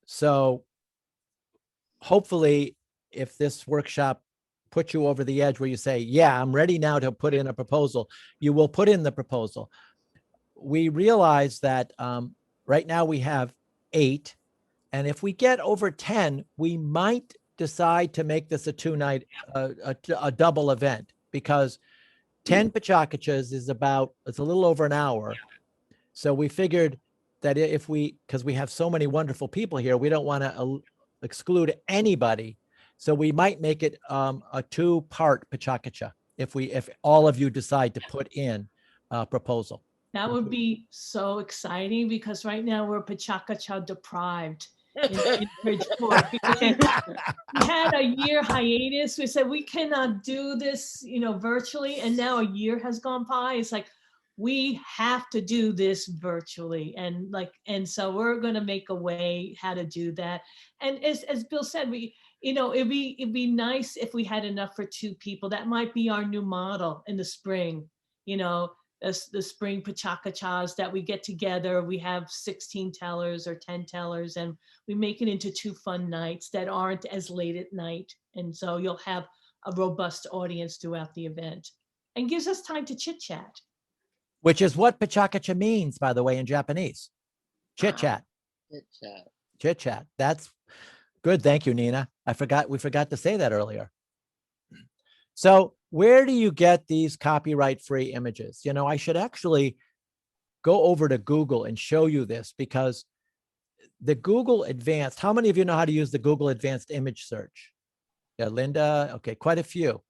S1: So hopefully, if this workshop puts you over the edge where you say, yeah, I'm ready now to put in a proposal, you will put in the proposal. We realize that right now we have 8, and if we get over 10, we might decide to make this a 2-night, a double event, because 10 PechaKuchas is it's a little over an hour. So we figured that because we have so many wonderful people here, we don't want to exclude anybody. So we might make it a 2-part PechaKucha if all of you decide to put in a proposal.
S2: That would be so exciting, because right now we're PechaKucha deprived in Bridgeport, because we had a year hiatus. We said we cannot do this, virtually, and now a year has gone by. It's like, we have to do this virtually, and so we're going to make a way how to do that. And as Bill said, it'd be nice if we had enough for 2 people. That might be our new model in the spring. The spring PechaKuchas that we get together. We have 16 tellers or 10 tellers, and we make it into 2 fun nights that aren't as late at night. And so you'll have a robust audience throughout the event, and gives us time to chit chat.
S1: Which is what PechaKucha means, by the way, in Japanese. Chit chat.
S11: Chit chat.
S1: Chit chat. That's good. Thank you, Nina. We forgot to say that earlier. So where do you get these copyright-free images? You know, I should actually go over to Google and show you this, because the Google Advanced, how many of you know how to use the Google Advanced Image Search? Yeah, Linda, okay, quite a few.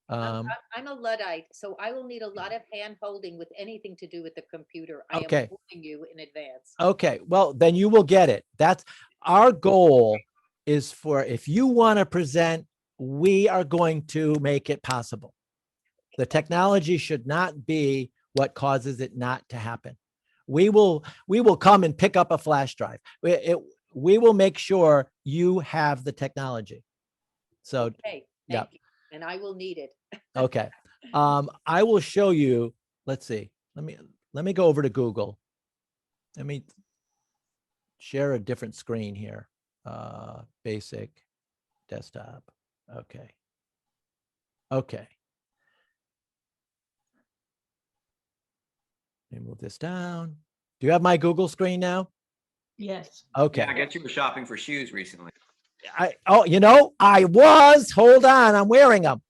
S7: I'm a Luddite, so I will need a lot of hand holding with anything to do with the computer. I
S1: Okay.
S7: am warning you in advance.
S1: Okay, well, then you will get it. That's our goal, is for, if you want to present, we are going to make it possible. The technology should not be what causes it not to happen. We will come and pick up a flash drive. We will make sure you have the technology. So,
S7: Okay,
S1: yeah.
S7: thank you. And I will need it.
S1: Okay. I will show you, let's see. Let me go over to Google. Let me share a different screen here. Basic desktop. Okay. Okay. Let me move this down. Do you have my Google screen now?
S2: Yes.
S1: Okay.
S10: Yeah, I guess you were shopping for shoes recently.
S1: Oh, you know, I was. Hold on, I'm wearing them.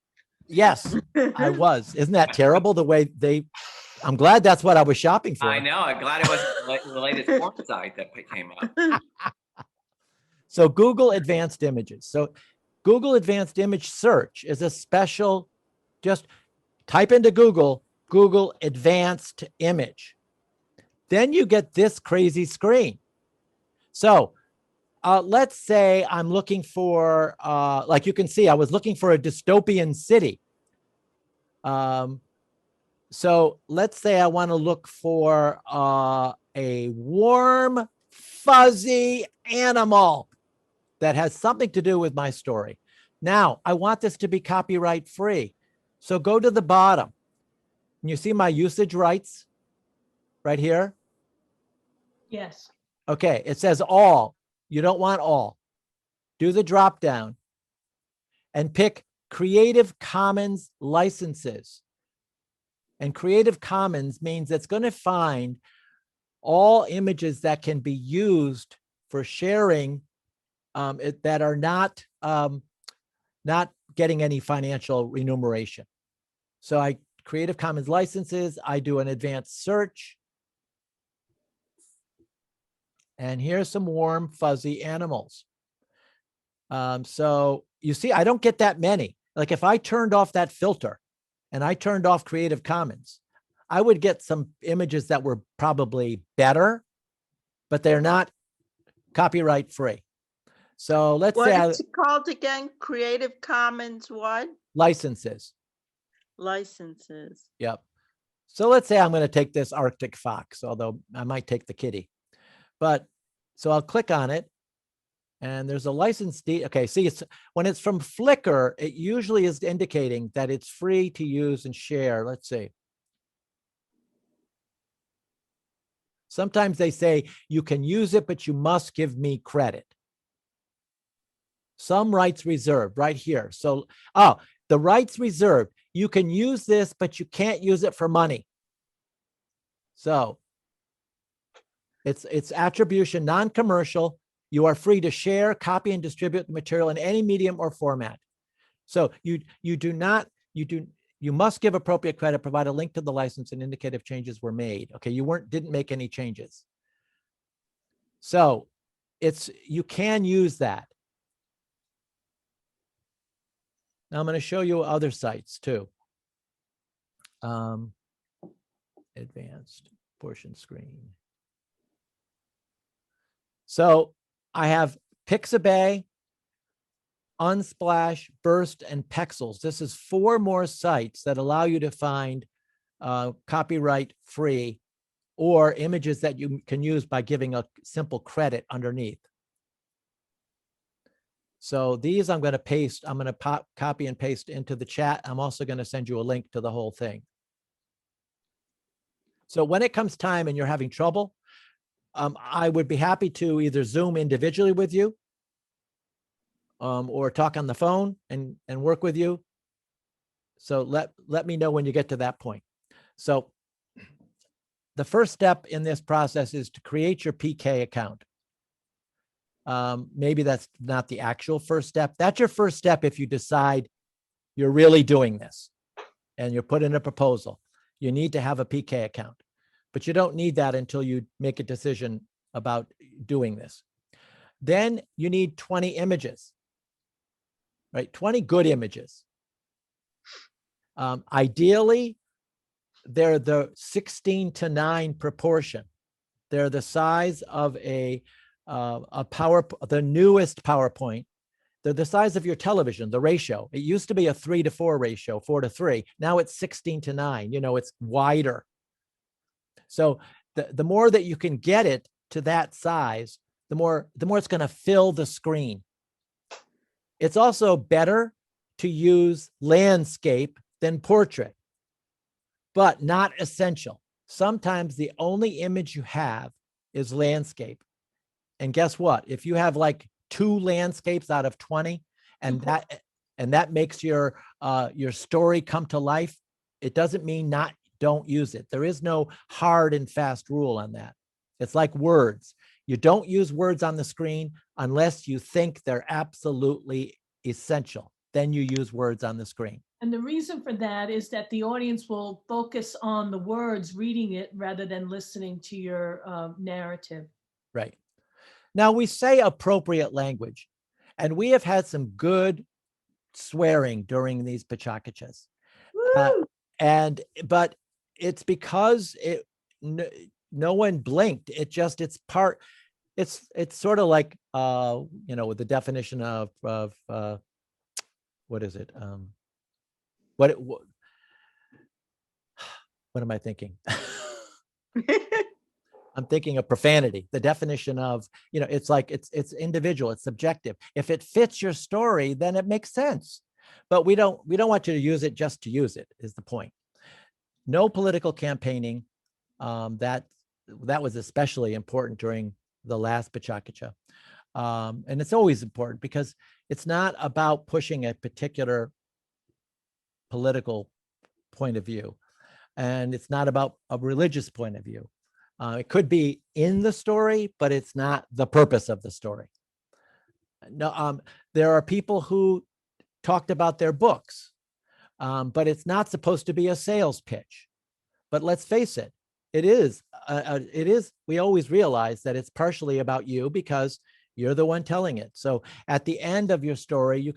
S1: Yes, I was. Isn't that terrible? The way I'm glad that's what I was shopping for.
S10: I know. I'm glad it wasn't the latest porn site that came up.
S1: So Google Advanced Images. So Google Advanced Image Search is a special, just type into Google Advanced Image. Then you get this crazy screen. So let's say I'm looking for, like you can see, I was looking for a dystopian city. So let's say I want to look for a warm, fuzzy animal that has something to do with my story. Now, I want this to be copyright free. So go to the bottom. And you see my usage rights right here?
S2: Yes.
S1: Okay, it says all. You don't want all. Do the drop down and pick Creative Commons licenses. And Creative Commons means it's going to find all images that can be used for sharing that are not getting any financial remuneration. So Creative Commons licenses, I do an advanced search. And here's some warm, fuzzy animals. So you see, I don't get that many. Like if I turned off that filter and I turned off Creative Commons, I would get some images that were probably better, but they're not copyright free. So let's say
S6: What is it called again? Creative Commons what?
S1: Licenses.
S6: Licenses.
S1: Yep. So let's say I'm going to take this Arctic fox, although I might take the kitty. But so I'll click on it and there's a license. Okay, see, when it's from Flickr, it usually is indicating that it's free to use and share. Let's see. Sometimes they say you can use it, but you must give me credit. Some rights reserved right here. So, the rights reserved. You can use this, but you can't use it for money. So it's attribution, non-commercial. You are free to share, copy, and distribute the material in any medium or format. So you must give appropriate credit, provide a link to the license, and indicate if changes were made. Okay, you didn't make any changes. So you can use that. Now I'm going to show you other sites too. Advanced portion screen. So I have Pixabay, Unsplash, Burst, and Pexels. This is 4 more sites that allow you to find copyright free or images that you can use by giving a simple credit underneath. So these I'm going to paste. I'm going to copy and paste into the chat. I'm also going to send you a link to the whole thing. So when it comes time and you're having trouble, I would be happy to either Zoom individually with you or talk on the phone and work with you. So let me know when you get to that point. So the first step in this process is to create your PK account. Maybe that's not the actual first step. That's your first step if you decide you're really doing this and you're putting a proposal, you need to have a PK account. But you don't need that until you make a decision about doing this. Then you need 20 images, right? 20 good images. Ideally, they're the 16:9 proportion. They're the size of the newest PowerPoint. They're the size of your television, the ratio. It used to be a 3:4 ratio, 4:3. Now it's 16:9. It's wider. So the more that you can get it to that size, the more it's going to fill the screen. It's also better to use landscape than portrait, but not essential. Sometimes the only image you have is landscape. And guess what? If you have like 2 landscapes out of 20, and that makes your story come to life, it doesn't mean don't use it. There is no hard and fast rule on that. It's like words. You don't use words on the screen unless you think they're absolutely essential. Then you use words on the screen.
S2: And the reason for that is that the audience will focus on the words reading it rather than listening to your narrative.
S1: Right. Now we say appropriate language, and we have had some good swearing during these PechaKuchas. But it's because no one blinked. It's sort of like, with the definition of what is it? What am I thinking? I'm thinking of profanity. The definition of, it's like, it's individual, it's subjective. If it fits your story, then it makes sense. But we don't want you to use it just to use it, is the point. No political campaigning. That was especially important during the last PechaKucha. And it's always important because it's not about pushing a particular political point of view. And it's not about a religious point of view. It could be in the story, but it's not the purpose of the story. No, there are people who talked about their books, but it's not supposed to be a sales pitch. But let's face it, it is. We always realize that it's partially about you because you're the one telling it. So at the end of your story,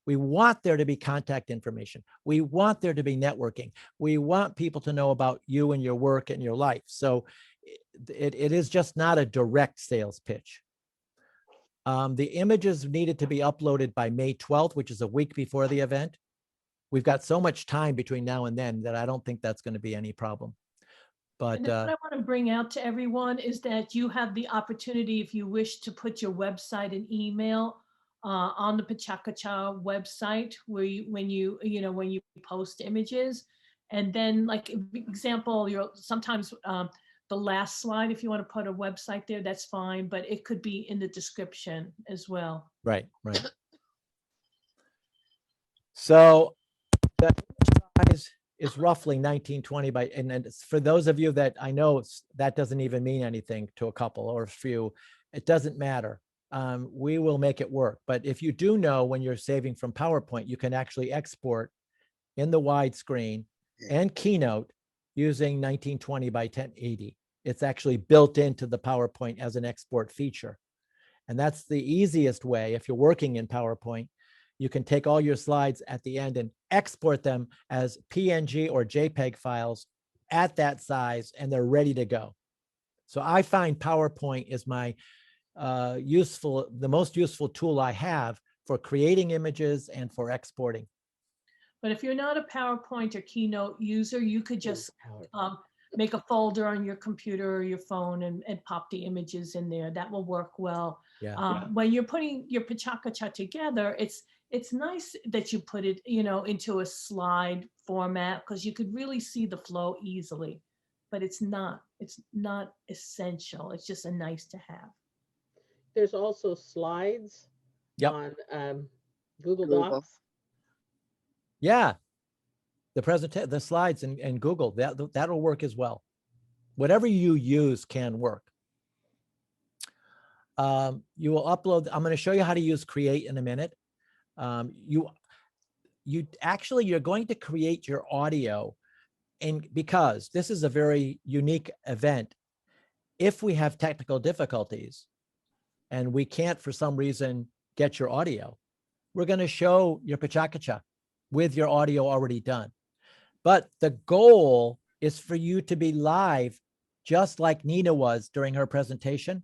S1: we want there to be contact information. We want there to be networking. We want people to know about you and your work and your life. So it is just not a direct sales pitch. The images needed to be uploaded by May 12th, which is a week before the event. We've got so much time between now and then that I don't think that's going to be any problem. But
S2: what I want to bring out to everyone is that you have the opportunity, if you wish, to put your website and email on the PechaKucha website, when you post images, and then, like example, sometimes the last slide, if you want to put a website there, that's fine, but it could be in the description as well.
S1: Right. So the size is roughly 1920 by, and for those of you that I know, that doesn't even mean anything to a couple or a few. It doesn't matter. We will make it work. But if you do know, when you're saving from PowerPoint, you can actually export in the widescreen and Keynote using 1920 by 1080. It's actually built into the PowerPoint as an export feature. And that's the easiest way. If you're working in PowerPoint, you can take all your slides at the end and export them as PNG or JPEG files at that size, and they're ready to go. So I find PowerPoint is my the most useful tool I have for creating images and for exporting.
S2: But if you're not a PowerPoint or Keynote user, you could just make a folder on your computer or your phone and pop the images in there. That will work well. When you're putting your PechaKucha together, it's nice that you put it, into a slide format, because you could really see the flow easily. But it's not essential. It's just a nice to have.
S12: There's also slides on Google Docs.
S1: Yeah, the slides and Google, that'll work as well. Whatever you use can work. You will upload. I'm going to show you how to use Create in a minute. you're going to create your audio, and because this is a very unique event, if we have technical difficulties and we can't for some reason get your audio, we're going to show your PechaKucha with your audio already done. But the goal is for you to be live, just like Nina was during her presentation.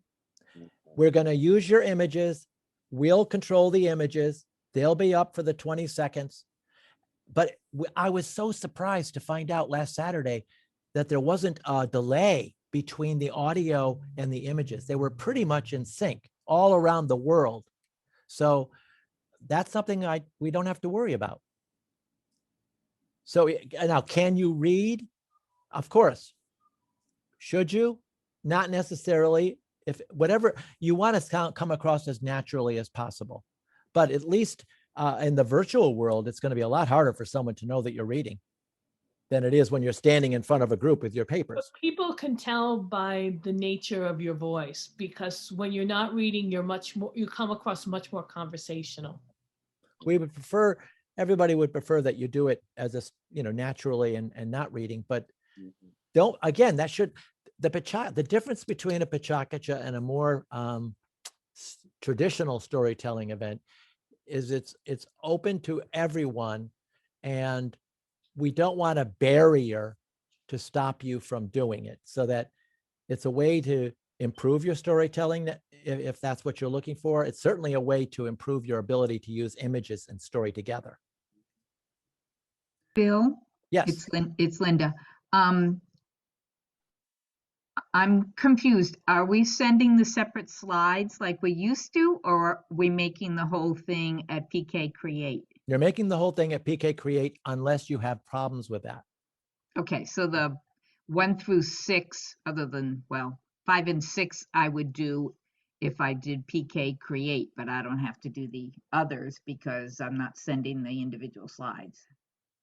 S1: We're going to use your images. We'll control the images. They'll be up for the 20 seconds. But I was so surprised to find out last Saturday that there wasn't a delay between the audio and the images. They were pretty much in sync all around the world. So that's something we don't have to worry about. So now, can you read? Of course. Should you? Not necessarily. If whatever you want to come across as naturally as possible, but at least in the virtual world, it's going to be a lot harder for someone to know that you're reading than it is when you're standing in front of a group with your papers.
S2: But people can tell by the nature of your voice, because when you're not reading, you come across much more conversational.
S1: We would prefer, everybody would prefer that you do it as a, naturally and not reading, but don't, again, that should, the difference between a PechaKucha and a more traditional storytelling event is it's open to everyone, and we don't want a barrier to stop you from doing it, so that it's a way to improve your storytelling, if that's what you're looking for. It's certainly a way to improve your ability to use images and story together.
S3: Bill?
S1: Yes.
S3: It's Linda. I'm confused. Are we sending the separate slides like we used to, or are we making the whole thing at PK Create?
S1: You're making the whole thing at PK Create unless you have problems with that.
S3: Okay, so the 1 through 6, other than, well, 5 and 6, I would do if I did PK Create, but I don't have to do the others because I'm not sending the individual slides.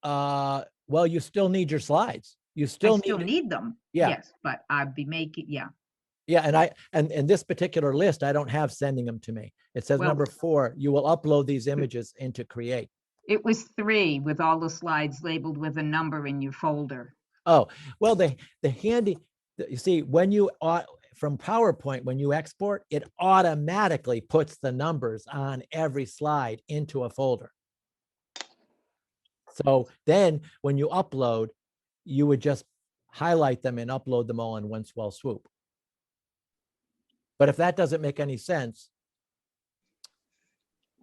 S1: Well, you still need your slides. You still
S3: need them.
S1: Yeah.
S3: Yes, but I'd be making, yeah.
S1: Yeah, and this particular list, I don't have sending them to me. It says number 4, you will upload these images into Create.
S3: It was 3 with all the slides labeled with a number in your folder.
S1: Oh, well, you see, when you, from PowerPoint, when you export, it automatically puts the numbers on every slide into a folder. So then when you upload, you would just highlight them and upload them all in one swell swoop. But if that doesn't make any sense,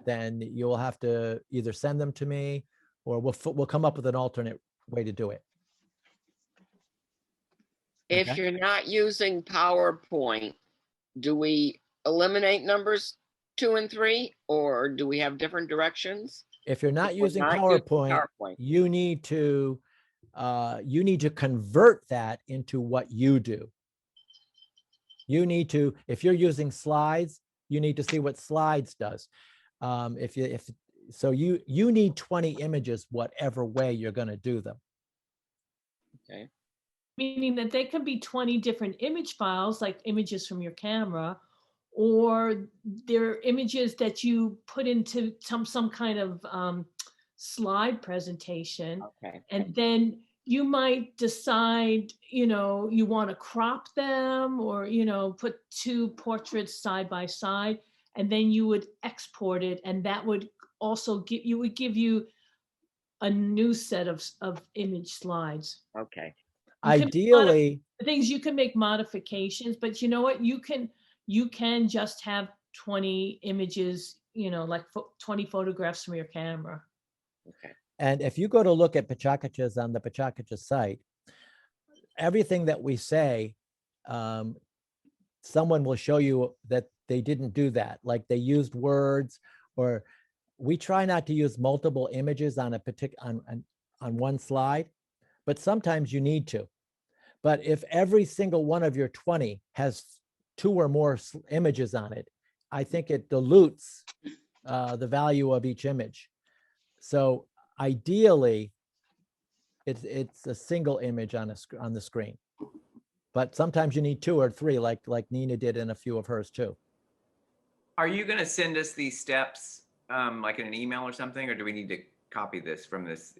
S1: then you will have to either send them to me, or we'll come up with an alternate way to do it.
S11: If you're not using PowerPoint, do we eliminate numbers 2 and 3, or do we have different directions?
S1: If you're not using PowerPoint, you need to convert that into what you do. You need to, if you're using slides, you need to see what slides does. So you need 20 images, whatever way you're going to do them.
S11: Okay.
S2: Meaning that they can be 20 different image files, like images from your camera, or they're images that you put into some kind of slide presentation.
S11: Okay.
S2: And then you might decide, you want to crop them, or, put 2 portraits side by side, and then you would export it. And that would also give you a new set of image slides.
S11: Okay.
S1: Ideally,
S2: things you can make modifications, but you know what? You can just have 20 images, like 20 photographs from your camera.
S11: Okay.
S1: And if you go to look at PechaKuchas on the PechaKucha site, everything that we say, someone will show you that they didn't do that. Like they used words, or we try not to use multiple images on on one slide, but sometimes you need to. But if every single one of your 20 has 2 or more images on it, I think it dilutes the value of each image. So ideally, it's a single image on the screen. But sometimes you need 2 or 3, like Nina did in a few of hers too.
S10: Are you going to send us these steps like in an email or something, or do we need to copy this from this?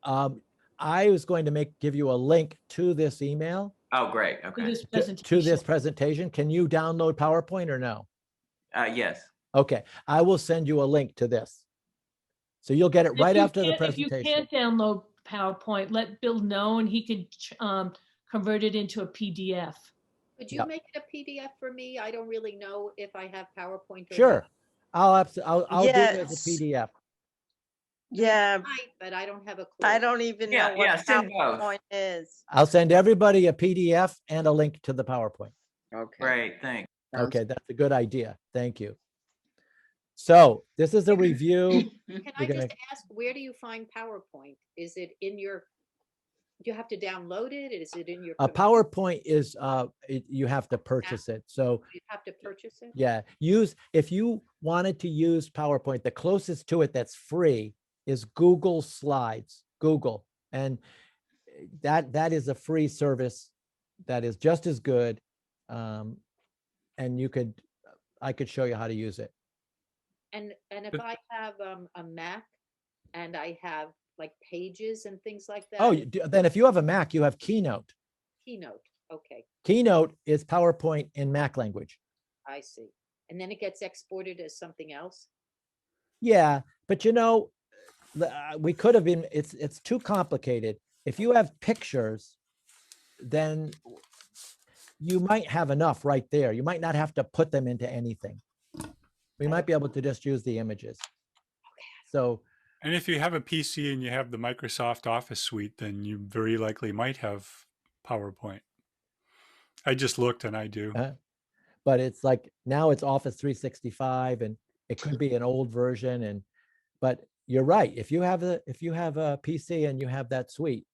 S1: I was going to give you a link to this email.
S10: Oh, great.
S2: To
S10: Okay.
S2: this
S1: To
S2: presentation.
S1: this presentation. Can you download PowerPoint or no?
S10: Yes.
S1: Okay, I will send you a link to this. So you'll get it
S2: If
S1: right
S2: you
S1: after the
S2: can't- If you
S1: presentation.
S2: can't download PowerPoint, let Bill know and he could convert it into a PDF.
S7: Could you
S1: Yep.
S7: make it a PDF for me? I don't really know if I have PowerPoint or
S1: Sure.
S7: not.
S1: I'll do it as a
S6: Yes.
S1: PDF.
S6: Yeah,
S7: Right, but I don't have a clue.
S6: I don't even know what
S10: Yeah, send both.
S6: PowerPoint is.
S1: I'll send everybody a PDF and a link to the PowerPoint.
S11: Okay.
S10: Great, thanks.
S1: Okay, that's a good idea. Thank you. So this is a review.
S7: Can I
S1: You're gonna-
S7: just ask, where do you find PowerPoint? Is it in your, do you have to download it? Is it in your?
S1: A
S7: computer?
S1: PowerPoint is, you have to purchase it. So
S7: You have to purchase it?
S1: yeah, if you wanted to use PowerPoint, the closest to it that's free is Google Slides, Google. And that is a free service that is just as good. And I could show you how to use it.
S7: And if I have a Mac and I have like Pages and things like that?
S1: Oh, then if you have a Mac, you have Keynote.
S7: Keynote, okay,
S1: Keynote is PowerPoint in Mac language.
S7: I see. And then it gets exported as something else?
S1: Yeah, but we could have been, it's too complicated. If you have pictures, then you might have enough right there. You might not have to put them into anything. We might be able to just use the images. So,
S5: And if you have a PC and you have the Microsoft Office suite, then you very likely might have PowerPoint. I just looked and I do.
S1: but it's like now it's Office 365 and it could be an old version. But you're right. If you have a PC and you have that suite,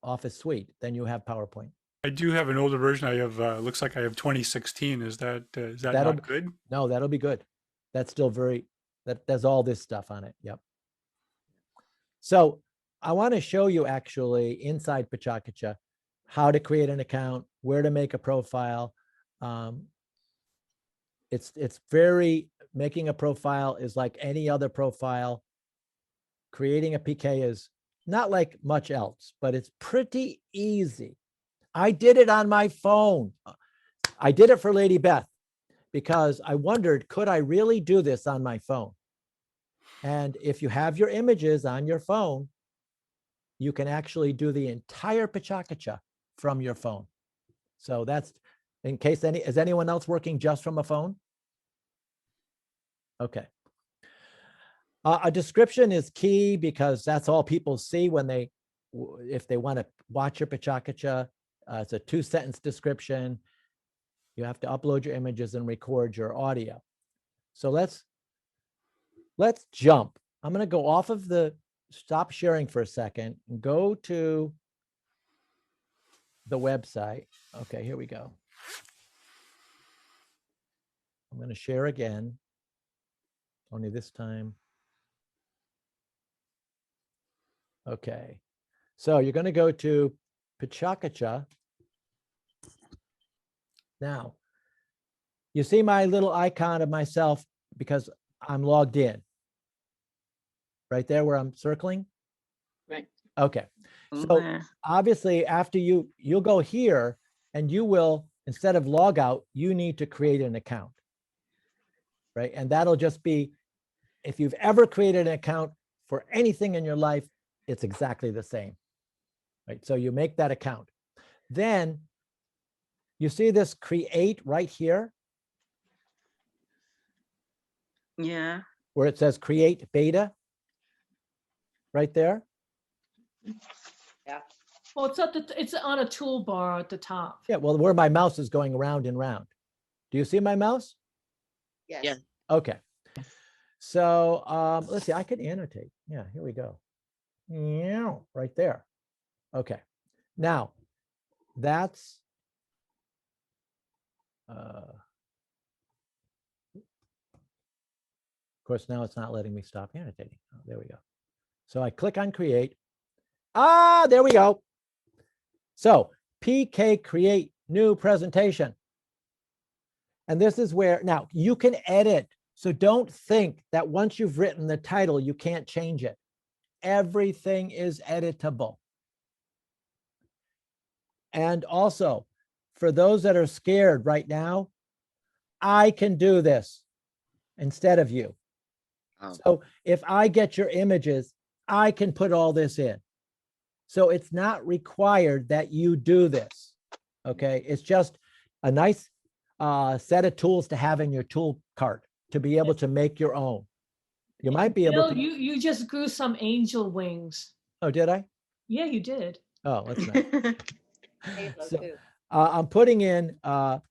S1: Office suite, then you have PowerPoint.
S5: I do have an older version. I have, looks like I have 2016. Is that
S1: That'll-
S5: not good?
S1: No, that'll be good. That's still that does all this stuff on it. Yep. So I want to show you actually inside PechaKucha how to create an account, where to make a profile. Making a profile is like any other profile. Creating a PK is not like much else, but it's pretty easy. I did it on my phone. I did it for Lady Beth because I wondered, could I really do this on my phone? And if you have your images on your phone, you can actually do the entire PechaKucha from your phone. So that's in case is anyone else working just from a phone? Okay. A description is key because that's all people see if they want to watch your PechaKucha. It's a 2-sentence description. You have to upload your images and record your audio. So let's jump. I'm going to go off of stop sharing for a second and go to the website. Okay, here we go. I'm going to share again, only this time. Okay, so you're going to go to PechaKucha. Now, you see my little icon of myself because I'm logged in. Right there where I'm circling?
S7: Right.
S1: Okay. So obviously after you'll go here and you will, instead of log out, you need to create an account. Right. And that'll just be, if you've ever created an account for anything in your life, it's exactly the same. Right. So you make that account. Then you see this create right here.
S6: Yeah.
S1: Where it says create beta. Right there.
S7: Yeah.
S2: Well, it's on a toolbar at the top.
S1: Yeah, well, where my mouse is going round and round. Do you see my mouse?
S7: Yes.
S11: Yeah.
S1: Okay. So let's see, I could annotate. Yeah, here we go. Yeah, right there. Okay. Now, that's of course, now it's not letting me stop annotating. Oh, there we go. So I click on create. There we go. So PK create new presentation. And this is where, now you can edit. So don't think that once you've written the title, you can't change it. everything is editable. And also, for those that are scared right now, I can do this instead of you.
S11: Oh.
S1: So if I get your images, I can put all this in. So it's not required that you do this. Okay, it's just a nice set of tools to have in your tool cart to be able to make your own. You might be able
S2: Bill,
S1: to.
S2: you just grew some angel wings.
S1: Oh, did I?
S2: Yeah, you did.
S1: Oh, that's nice.
S7: Halo
S1: So
S7: too.
S1: I'm putting in, I'm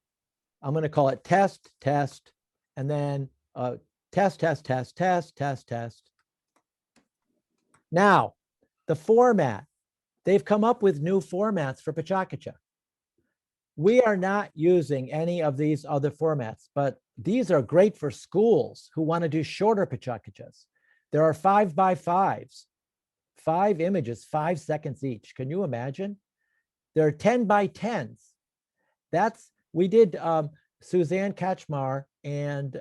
S1: going to call it test, test, and then test, test, test, test, test, test. Now, the format, they've come up with new formats for PechaKucha. We are not using any of these other formats, but these are great for schools who want to do shorter PechaKuchas. There are 5x5s, 5 images, 5 seconds each. Can you imagine? There are 10x10s. We did, Suzanne Kachmar and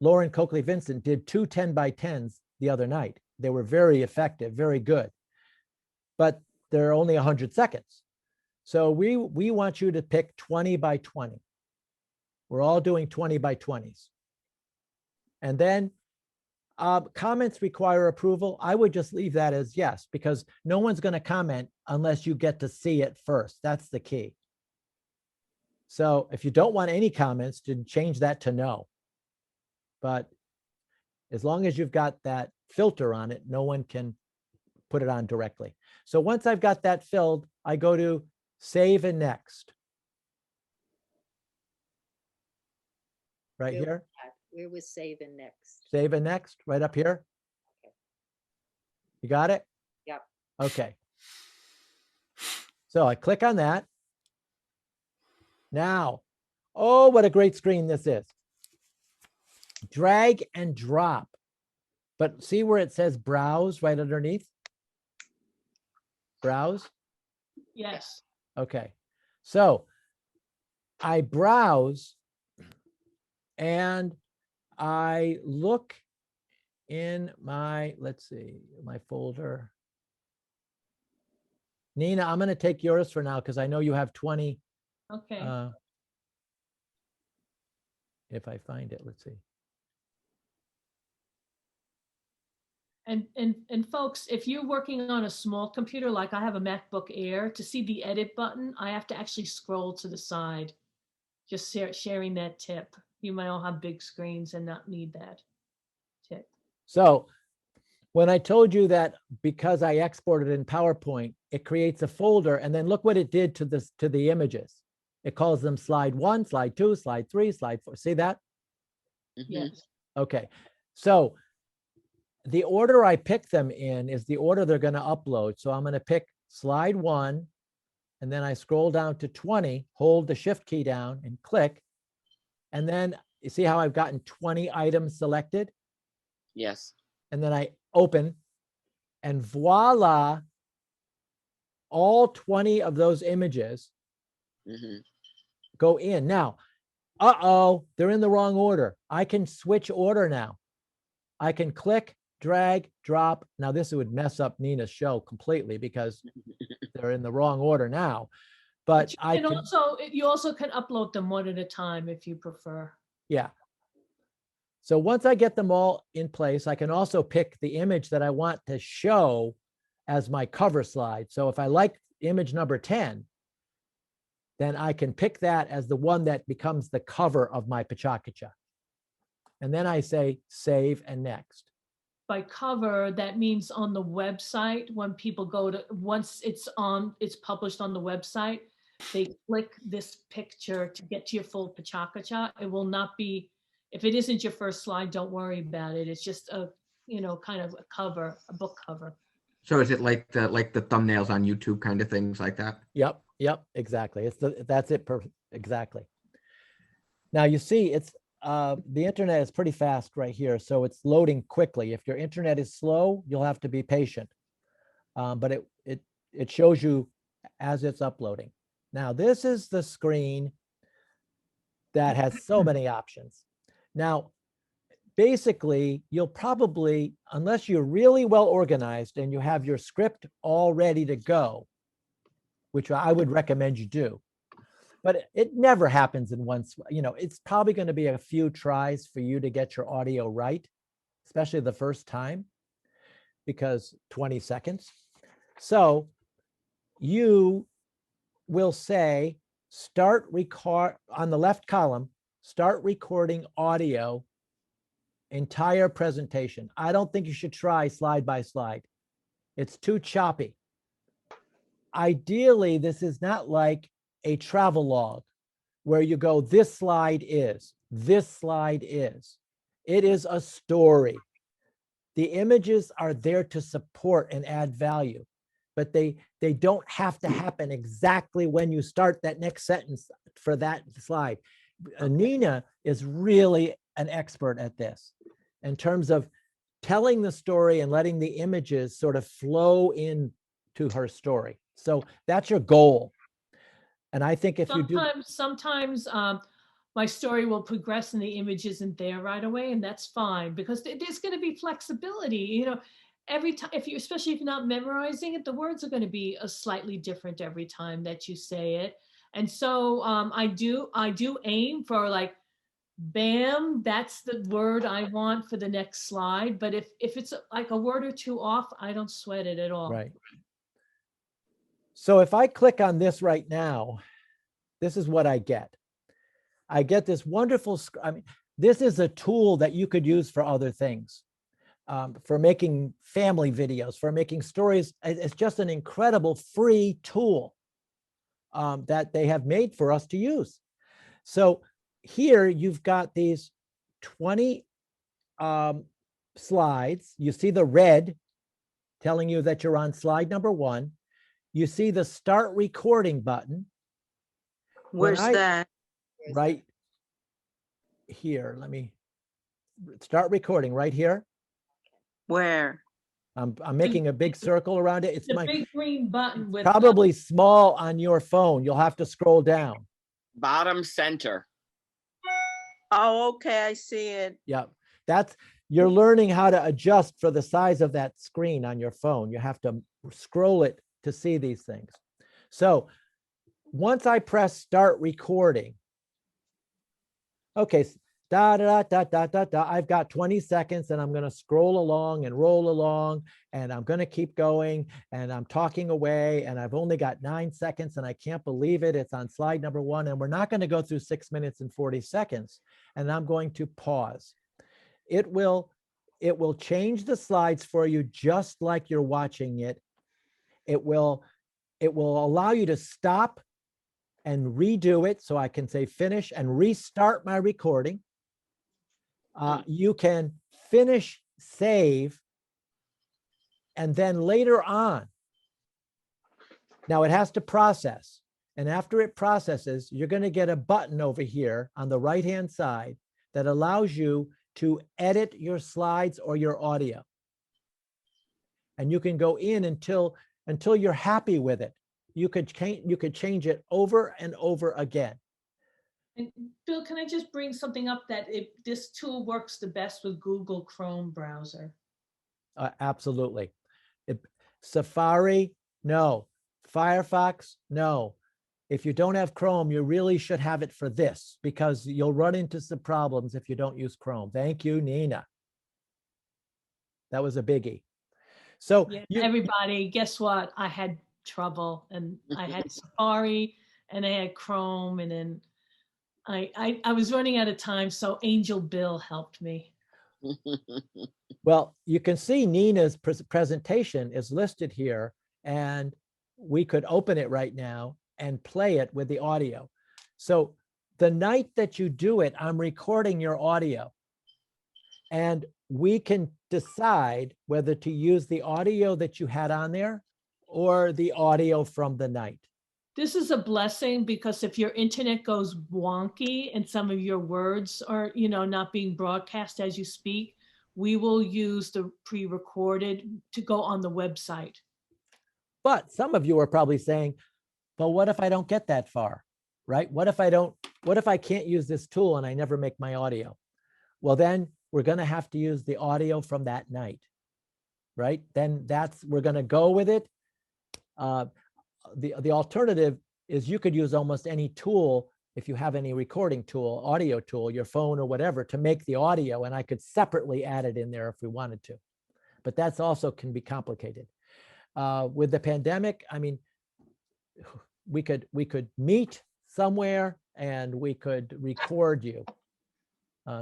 S1: Lauren Coakley-Vincent did 2 10x10s the other night. They were very effective, very good, but they're only 100 seconds. So we want you to pick 20x20. We're all doing 20x20s. And then comments require approval. I would just leave that as yes, because no one's going to comment unless you get to see it first. That's the key. So if you don't want any comments, then change that to no. But as long as you've got that filter on it, no one can put it on directly. So once I've got that filled, I go to save and next. Right here.
S7: Where was save and next?
S1: Save and next, right up here.
S7: Okay.
S1: You got it?
S7: Yep.
S1: Okay. So I click on that. Now, oh, what a great screen this is. Drag and drop. But see where it says browse right underneath? Browse?
S2: Yes.
S1: Okay. So I browse and I look in my, let's see, my folder. Nina, I'm going to take yours for now because I know you have 20.
S2: Okay.
S1: If I find it, let's see.
S2: And folks, if you're working on a small computer, like I have a MacBook Air, to see the edit button, I have to actually scroll to the side. Just sharing that tip. You might all have big screens and not need that tip.
S1: So when I told you that because I exported in PowerPoint, it creates a folder, and then look what it did to the images. It calls them slide 1, slide 2, slide 3, slide 4. See that?
S2: Yes.
S1: Okay. So the order I pick them in is the order they're going to upload. So I'm going to pick slide 1, and then I scroll down to 20, hold the shift key down and click. And then you see how I've gotten 20 items selected?
S11: Yes.
S1: And then I open, and voila, all 20 of those images go in. Now, they're in the wrong order. I can switch order now. I can click, drag, drop. Now this would mess up Nina's show completely because they're in the wrong order now. But I can
S2: also, you also can upload them one at a time if you prefer.
S1: Yeah. So once I get them all in place, I can also pick the image that I want to show as my cover slide. So if I like image number 10, then I can pick that as the one that becomes the cover of my PechaKucha. And then I say save and next.
S2: By cover, that means on the website, when people go to, once it's published on the website, they click this picture to get to your full PechaKucha. It will not be, if it isn't your first slide, don't worry about it. It's just a, kind of a cover, a book cover.
S4: So is it like the thumbnails on YouTube kind of things like that?
S1: Yep, exactly. That's it, exactly. Now you see, it's the internet is pretty fast right here, so it's loading quickly. If your internet is slow, you'll have to be patient. But it shows you as it's uploading. Now this is the screen that has so many options. Now, basically, you'll probably, unless you're really well organized and you have your script all ready to go, which I would recommend you do, but it never happens in once, it's probably going to be a few tries for you to get your audio right, especially the first time, because 20 seconds. So you will say, start record on the left column, start recording audio, entire presentation. I don't think you should try slide by slide. It's too choppy. Ideally, this is not like a travel log where you go, this slide is, this slide is. It is a story. The images are there to support and add value, but they don't have to happen exactly when you start that next sentence for that slide. Nina is really an expert at this in terms of telling the story and letting the images sort of flow into her story. So that's your goal. And I think if
S2: sometimes my story will progress and the image isn't there right away, and that's fine, because there's going to be flexibility. Every time, especially if you're not memorizing it, the words are going to be a slightly different every time that you say it. And so I do aim for like, bam, that's the word I want for the next slide. But if it's like a word or two off, I don't sweat it at all.
S1: Right. So if I click on this right now, this is what I get. I get this wonderful, this is a tool that you could use for other things, for making family videos, for making stories. It's just an incredible free tool that they have made for us to use. So here you've got these 20 slides. You see the red telling you that you're on slide number 1. You see the start recording button.
S6: Where's that?
S1: Right here. Let me start recording right here.
S6: Where?
S1: I'm making a big circle around it. It's
S2: the big green button with
S1: probably small on your phone. You'll have to scroll down.
S11: Bottom center.
S6: Oh, okay, I see it.
S1: Yeah, you're learning how to adjust for the size of that screen on your phone. You have to scroll it to see these things. So once I press start recording, okay, I've got 20 seconds and I'm going to scroll along and roll along and I'm going to keep going and I'm talking away and I've only got 9 seconds and I can't believe it. It's on slide number 1 and we're not going to go through 6 minutes and 40 seconds. And I'm going to pause. It will change the slides for you just like you're watching it. It will allow you to stop and redo it, so I can say finish and restart my recording. You can finish, save, and then later on, now it has to process. And after it processes, you're going to get a button over here on the right-hand side that allows you to edit your slides or your audio. And you can go in until you're happy with it. You could change it over and over again.
S2: And Bill, can I just bring something up that this tool works the best with Google Chrome browser?
S1: Absolutely. Safari, no. Firefox, no. If you don't have Chrome, you really should have it for this because you'll run into some problems if you don't use Chrome. Thank you, Nina. That was a biggie. So
S2: yeah, everybody, guess what? I had trouble and I had Safari and I had Chrome and then I was running out of time. So Angel Bill helped me.
S1: Well, you can see Nina's presentation is listed here and we could open it right now and play it with the audio. So the night that you do it, I'm recording your audio and we can decide whether to use the audio that you had on there or the audio from the night.
S2: This is a blessing because if your internet goes wonky and some of your words are, not being broadcast as you speak, we will use the pre-recorded to go on the website.
S1: But some of you are probably saying, but what if I don't get that far, right? What if I can't use this tool and I never make my audio? Well, then we're going to have to use the audio from that night, right? Then we're going to go with it. The alternative is you could use almost any tool, if you have any recording tool, audio tool, your phone or whatever, to make the audio, and I could separately add it in there if we wanted to. But that's also can be complicated. With the pandemic, I mean, we could meet somewhere and we could record you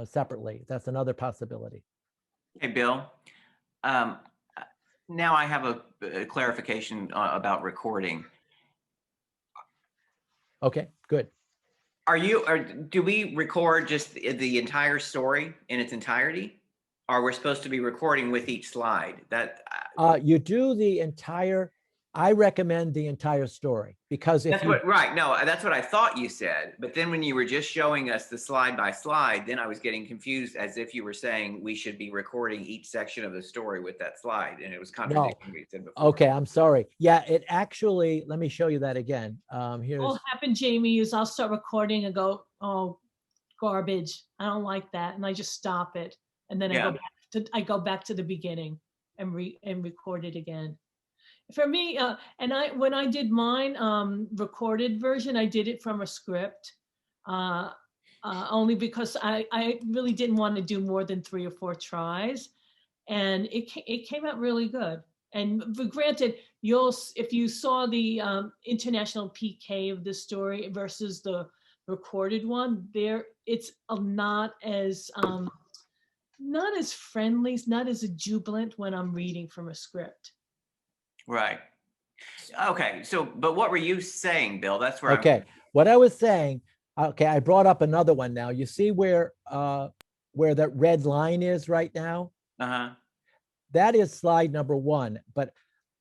S1: separately. That's another possibility.
S10: Hey, Bill. Now I have a clarification about recording.
S1: Okay, good.
S10: Do we record just the entire story in its entirety? Or we're supposed to be recording with each slide?
S1: You do the entire, I recommend the entire story, because if
S10: right, no, that's what I thought you said. But then when you were just showing us the slide by slide, then I was getting confused, as if you were saying we should be recording each section of the story with that slide, and it was contradicting what you said before.
S1: Okay, I'm sorry. Yeah, it actually, let me show you that again. Here's
S2: What will happen, Jamie, is I'll start recording and go, oh, garbage. I don't like that. And I just stop it. And then I go back to the beginning and record it again. For me, when I did mine recorded version, I did it from a script, only because I really didn't want to do more than 3 or 4 tries, and it came out really good. And granted, if you saw the international PK of the story versus the recorded one, it's not as friendly, not as jubilant when I'm reading from a script.
S10: Right. Okay. So, but what were you saying, Bill? That's where
S1: what I was saying, okay, I brought up another one now. You see where that red line is right now?
S10: Uh-huh.
S1: That is slide number 1, but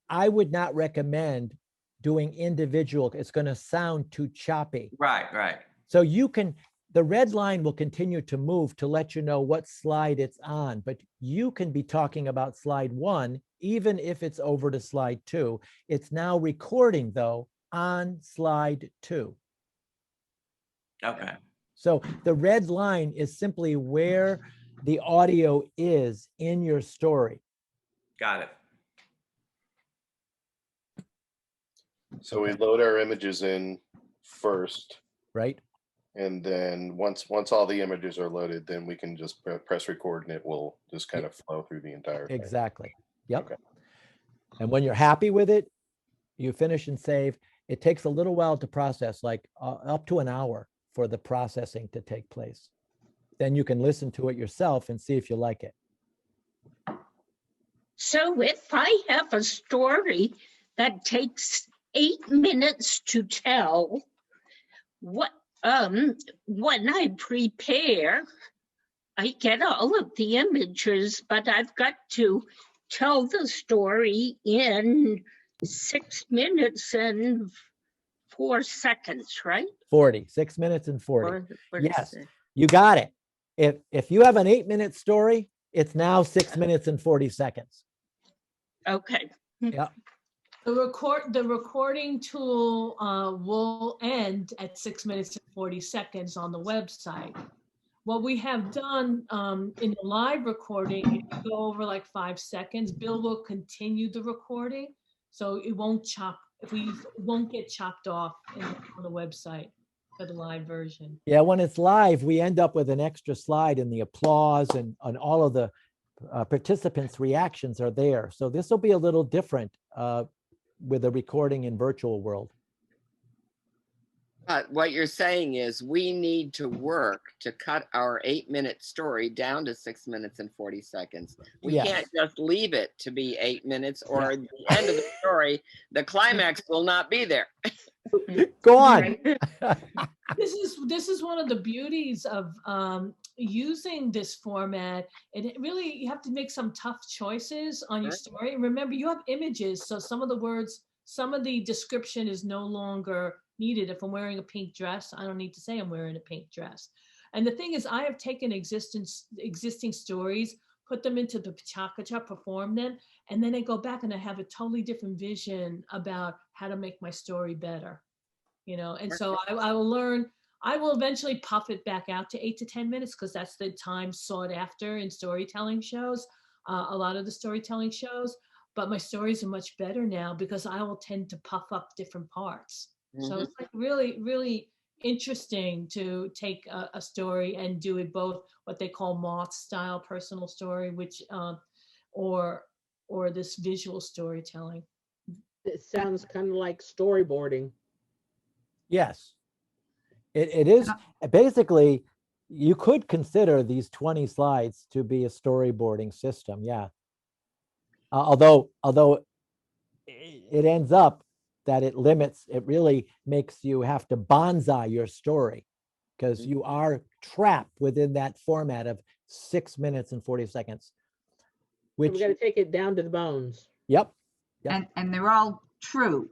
S1: I would not recommend doing individual. It's going to sound too choppy.
S10: Right.
S1: So the red line will continue to move to let you know what slide it's on, but you can be talking about slide 1, even if it's over to slide 2. It's now recording, though, on slide 2.
S10: Okay.
S1: So the red line is simply where the audio is in your story.
S10: Got it.
S9: So we load our images in first.
S1: Right.
S9: And then once all the images are loaded, then we can just press record and it will just kind of flow through the entire thing.
S1: Exactly. Yep.
S9: Okay.
S1: And when you're happy with it, you finish and save. It takes a little while to process, like up to an hour for the processing to take place. Then you can listen to it yourself and see if you like it.
S13: So if I have a story that takes 8 minutes to tell, when I prepare, I get all of the images, but I've got to tell the story in 6 minutes and 4 seconds, right?
S1: 6 minutes and 40.
S13: 40
S1: Yes,
S13: seconds.
S1: you got it. If you have an 8-minute story, it's now 6 minutes and 40 seconds.
S13: Okay.
S1: Yeah.
S2: The recording tool will end at 6 minutes and 40 seconds on the website. What we have done in the live recording, if you go over like 5 seconds, Bill will continue the recording, so it won't get chopped off on the website for the live version.
S1: Yeah, when it's live, we end up with an extra slide, and the applause and all of the participants' reactions are there. So this will be a little different with a recording in virtual world.
S11: But what you're saying is we need to work to cut our 8-minute story down to 6 minutes and 40 seconds. We can't just leave it to be 8 minutes, or at the end of the story, the climax will not be there.
S1: Go on.
S2: This is one of the beauties of using this format. And it really, you have to make some tough choices on your story. And remember, you have images, so some of the words, some of the description is no longer needed. If I'm wearing a pink dress, I don't need to say I'm wearing a pink dress. And the thing is, I have taken existing stories, put them into the PechaKucha, perform them, and then I go back and I have a totally different vision about how to make my story better. And so I will learn. I will eventually puff it back out to 8 to 10 minutes because that's the time sought after in storytelling shows, a lot of the storytelling shows. But my stories are much better now because I will tend to puff up different parts. So it's like really, really interesting to take a story and do it both what they call moth style personal story, which or this visual storytelling.
S12: It sounds kind of like storyboarding.
S1: Yes. It is basically, you could consider these 20 slides to be a storyboarding system. Yeah. Although it ends up that it really makes you have to bonsai your story because you are trapped within that format of 6 minutes and 40 seconds.
S12: Which we got to take it down to the bones.
S1: Yep.
S3: And they're all true.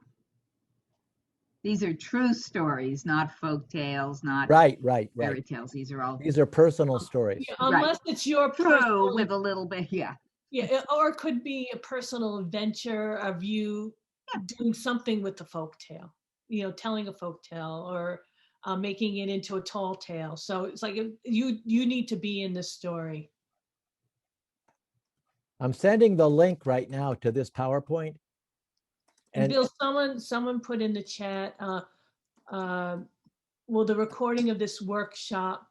S3: These are true stories, not folk tales, not
S1: right.
S3: fairy tales. These are
S1: personal stories.
S2: Yeah, unless it's your
S3: true
S2: personal,
S3: with a little bit,
S2: Yeah, or it could be a personal adventure of you doing something with the folk tale, telling a folk tale or making it into a tall tale. So it's like you need to be in the story.
S1: I'm sending the link right now to this PowerPoint.
S2: And Bill, someone put in the chat, will the recording of this workshop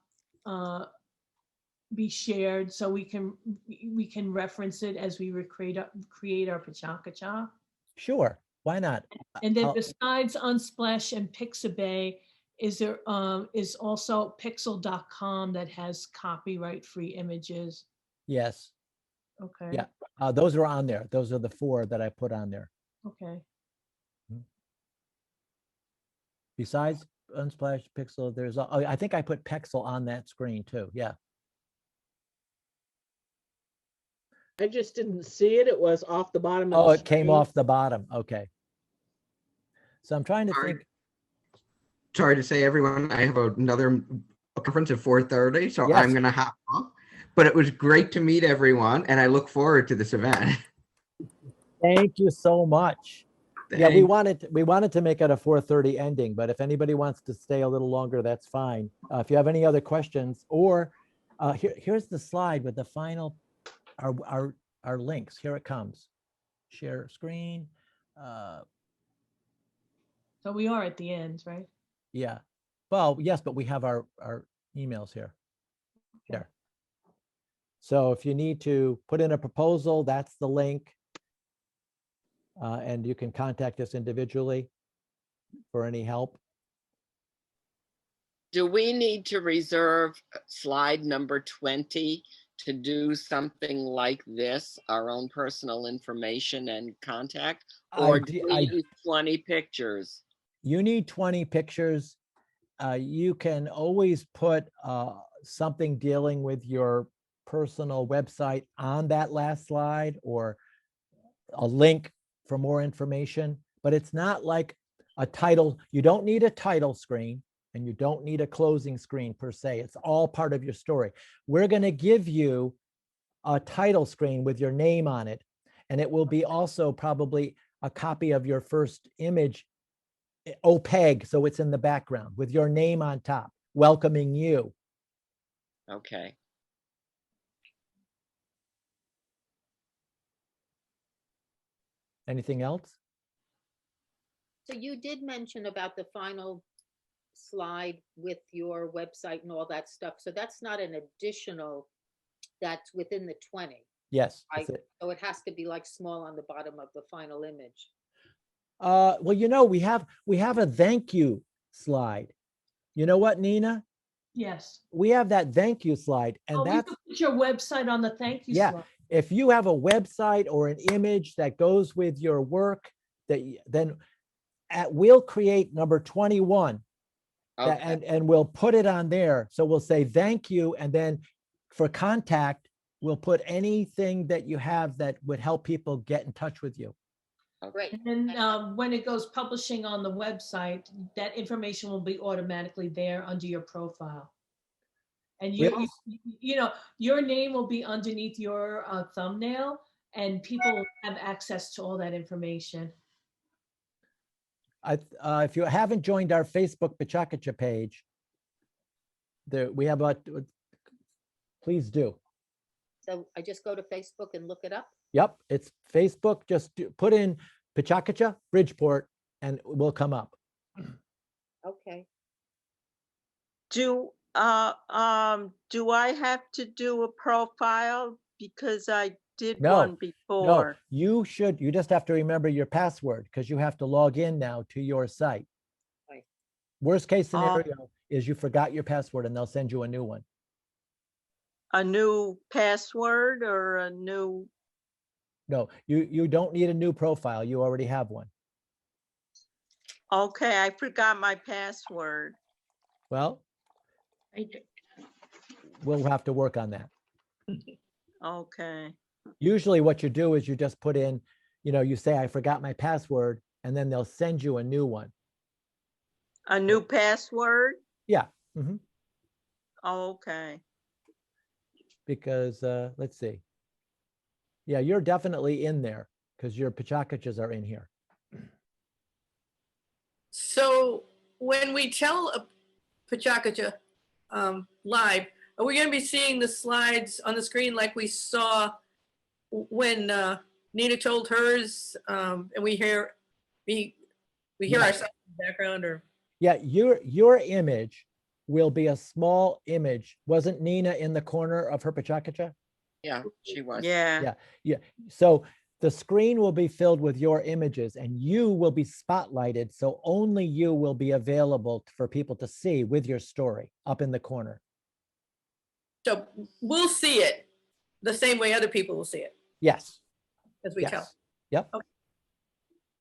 S2: be shared so we can reference it as we create our PechaKucha?
S1: Sure, why not?
S2: And then besides Unsplash and Pixabay, is also pixel.com that has copyright free images.
S1: Yes.
S2: Okay.
S1: Yeah, those are on there. Those are the 4 that I put on there.
S2: Okay.
S1: Besides Unsplash, Pixel, there's I think I put Pexel on that screen too. Yeah.
S12: I just didn't see it. It was off the bottom of the
S1: it came
S12: screen.
S1: off the bottom. Okay. So I'm trying to think.
S4: Sorry to say, everyone, I have another conference at 4:30, so
S1: Yes.
S4: I'm going to hop off. But it was great to meet everyone, and I look forward to this event.
S1: Thank you so much. Yeah, we wanted to make it a 4:30 ending, but if anybody wants to stay a little longer, that's fine. If you have any other questions, or here's the slide with the final our links. Here it comes. Share screen.
S2: So we are at the end, right?
S1: Yeah. Well, yes, but we have our emails here. There. So if you need to put in a proposal, that's the link. And you can contact us individually for any help.
S11: Do we need to reserve slide number 20 to do something like this, our own personal information and contact? Or do we use 20 pictures?
S1: You need 20 pictures. You can always put something dealing with your personal website on that last slide or a link for more information, but it's not like a title. You don't need a title screen and you don't need a closing screen per se. It's all part of your story. We're going to give you a title screen with your name on it, and it will be also probably a copy of your first image, opaque, so it's in the background with your name on top, welcoming you.
S11: Okay.
S1: Anything else?
S7: So you did mention about the final slide with your website and all that stuff. So that's not an additional, that's within the 20.
S1: Yes.
S7: So it has to be like small on the bottom of the final image.
S1: Well, you know, we have a thank you slide. You know what, Nina?
S2: Yes.
S1: We have that thank you slide, and
S2: that's you put your website on the thank you slide.
S1: If you have a website or an image that goes with your work, then we'll create number 21. Okay. And we'll put it on there. So we'll say thank you, and then for contact, we'll put anything that you have that would help people get in touch with you.
S7: Great.
S2: And then when it goes publishing on the website, that information will be automatically there under your profile. And you know, your name will be underneath your thumbnail, and people will have access to all that information.
S1: If you haven't joined our Facebook PechaKucha page, we have about, please do.
S7: So I just go to Facebook and look it up?
S1: Yep, it's Facebook. Just put in PechaKucha, Bridgeport, and it will come up.
S7: Okay.
S6: Do I have to do a profile because I did
S1: No,
S6: one
S1: No,
S6: before?
S1: you just have to remember your password because you have to log in now to your site.
S7: Right.
S1: Worst case scenario is you forgot your password and they'll send you a new one.
S6: A new password or a new?
S1: No, you don't need a new profile. You already have one.
S6: Okay, I forgot my password.
S1: Well, we'll have to work on that.
S6: Okay.
S1: Usually what you do is you just put in, you say, I forgot my password, and then they'll send you a new one.
S6: A new password?
S1: Yeah. Mm-hmm.
S6: Okay.
S1: Because let's see. Yeah, you're definitely in there because your PechaKuchas are in here.
S14: So when we tell a PechaKucha live, are we going to be seeing the slides on the screen like we saw when Nina told hers, and we hear ourselves in the background? Or
S1: yeah, your image will be a small image. Wasn't Nina in the corner of her PechaKucha?
S11: Yeah, she was.
S6: Yeah.
S1: Yeah. So the screen will be filled with your images and you will be spotlighted. So only you will be available for people to see with your story up in the corner.
S14: so we'll see it the same way other people will see it
S1: Yes.
S14: as we tell.
S1: Yep.
S14: Okay.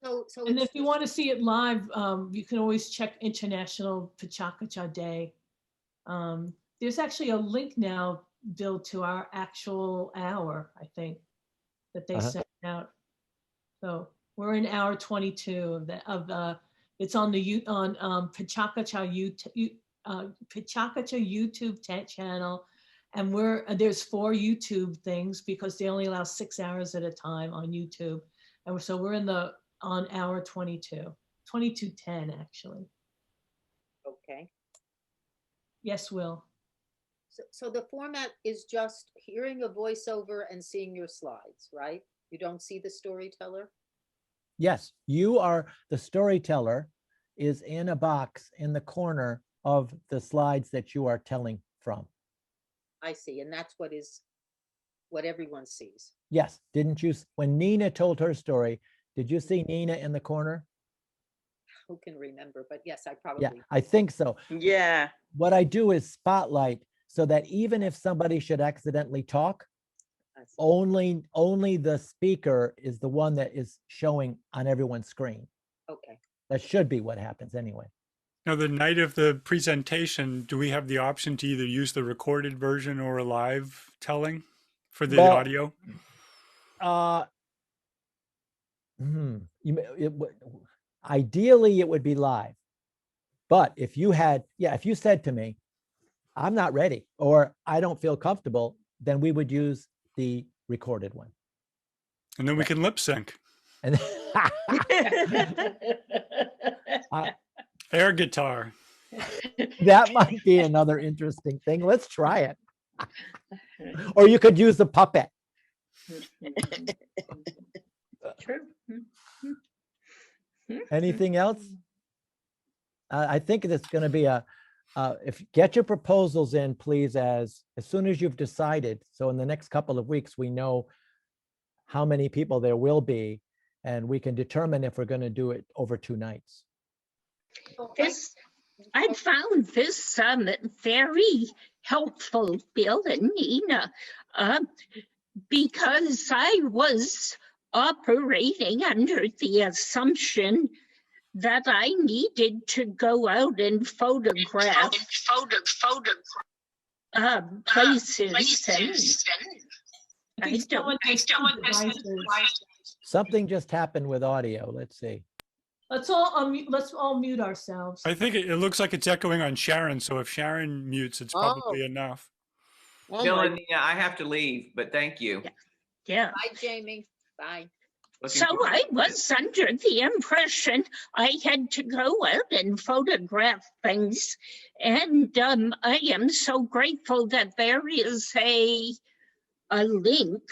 S7: So
S2: And if you want to see it live, you can always check International PechaKucha Day. There's actually a link now, Bill, to our actual hour, I think, that they sent out. So we're in hour 22 it's on the PechaKucha YouTube channel, and there's 4 YouTube things because they only allow 6 hours at a time on YouTube, and so we're on hour 22:10 actually.
S7: Okay.
S2: Yes, Will.
S7: So the format is just hearing a voiceover and seeing your slides, right? You don't see the storyteller?
S1: Yes, you are the storyteller is in a box in the corner of the slides that you are telling from.
S7: I see, and that's what everyone sees.
S1: Yes, didn't you, when Nina told her story, did you see Nina in the corner?
S7: Who can remember, but yes, I probably.
S1: Yeah, I think so.
S6: Yeah.
S1: What I do is spotlight so that even if somebody should accidentally talk, only the speaker is the one that is showing on everyone's screen.
S7: Okay.
S1: That should be what happens anyway.
S5: Now, the night of the presentation, do we have the option to either use the recorded version or a live telling for the audio?
S1: Ideally, it would be live. But if you said to me, I'm not ready or I don't feel comfortable, then we would use the recorded one.
S5: And then we can lip sync.
S1: And
S5: air guitar.
S1: That might be another interesting thing. Let's try it. Or you could use the puppet.
S13: True.
S1: Anything else? I think it's going to be get your proposals in, please, as soon as you've decided. So in the next couple of weeks, we know how many people there will be, and we can determine if we're going to do it over 2 nights.
S13: I found this very helpful, Bill and Nina, because I was operating under the assumption that I needed to go out and photograph places.
S1: Something just happened with audio. Let's see.
S2: Let's all mute ourselves.
S5: I think it looks like it's echoing on Sharon. So if Sharon mutes, it's probably enough.
S10: Bill and Nina, I have to leave, but thank you.
S13: Yeah.
S7: Bye, Jamie. Bye.
S10: Looking
S13: So
S10: forward
S13: I
S10: to it.
S13: was under the impression I had to go out and photograph things. And I am so grateful that there is a link,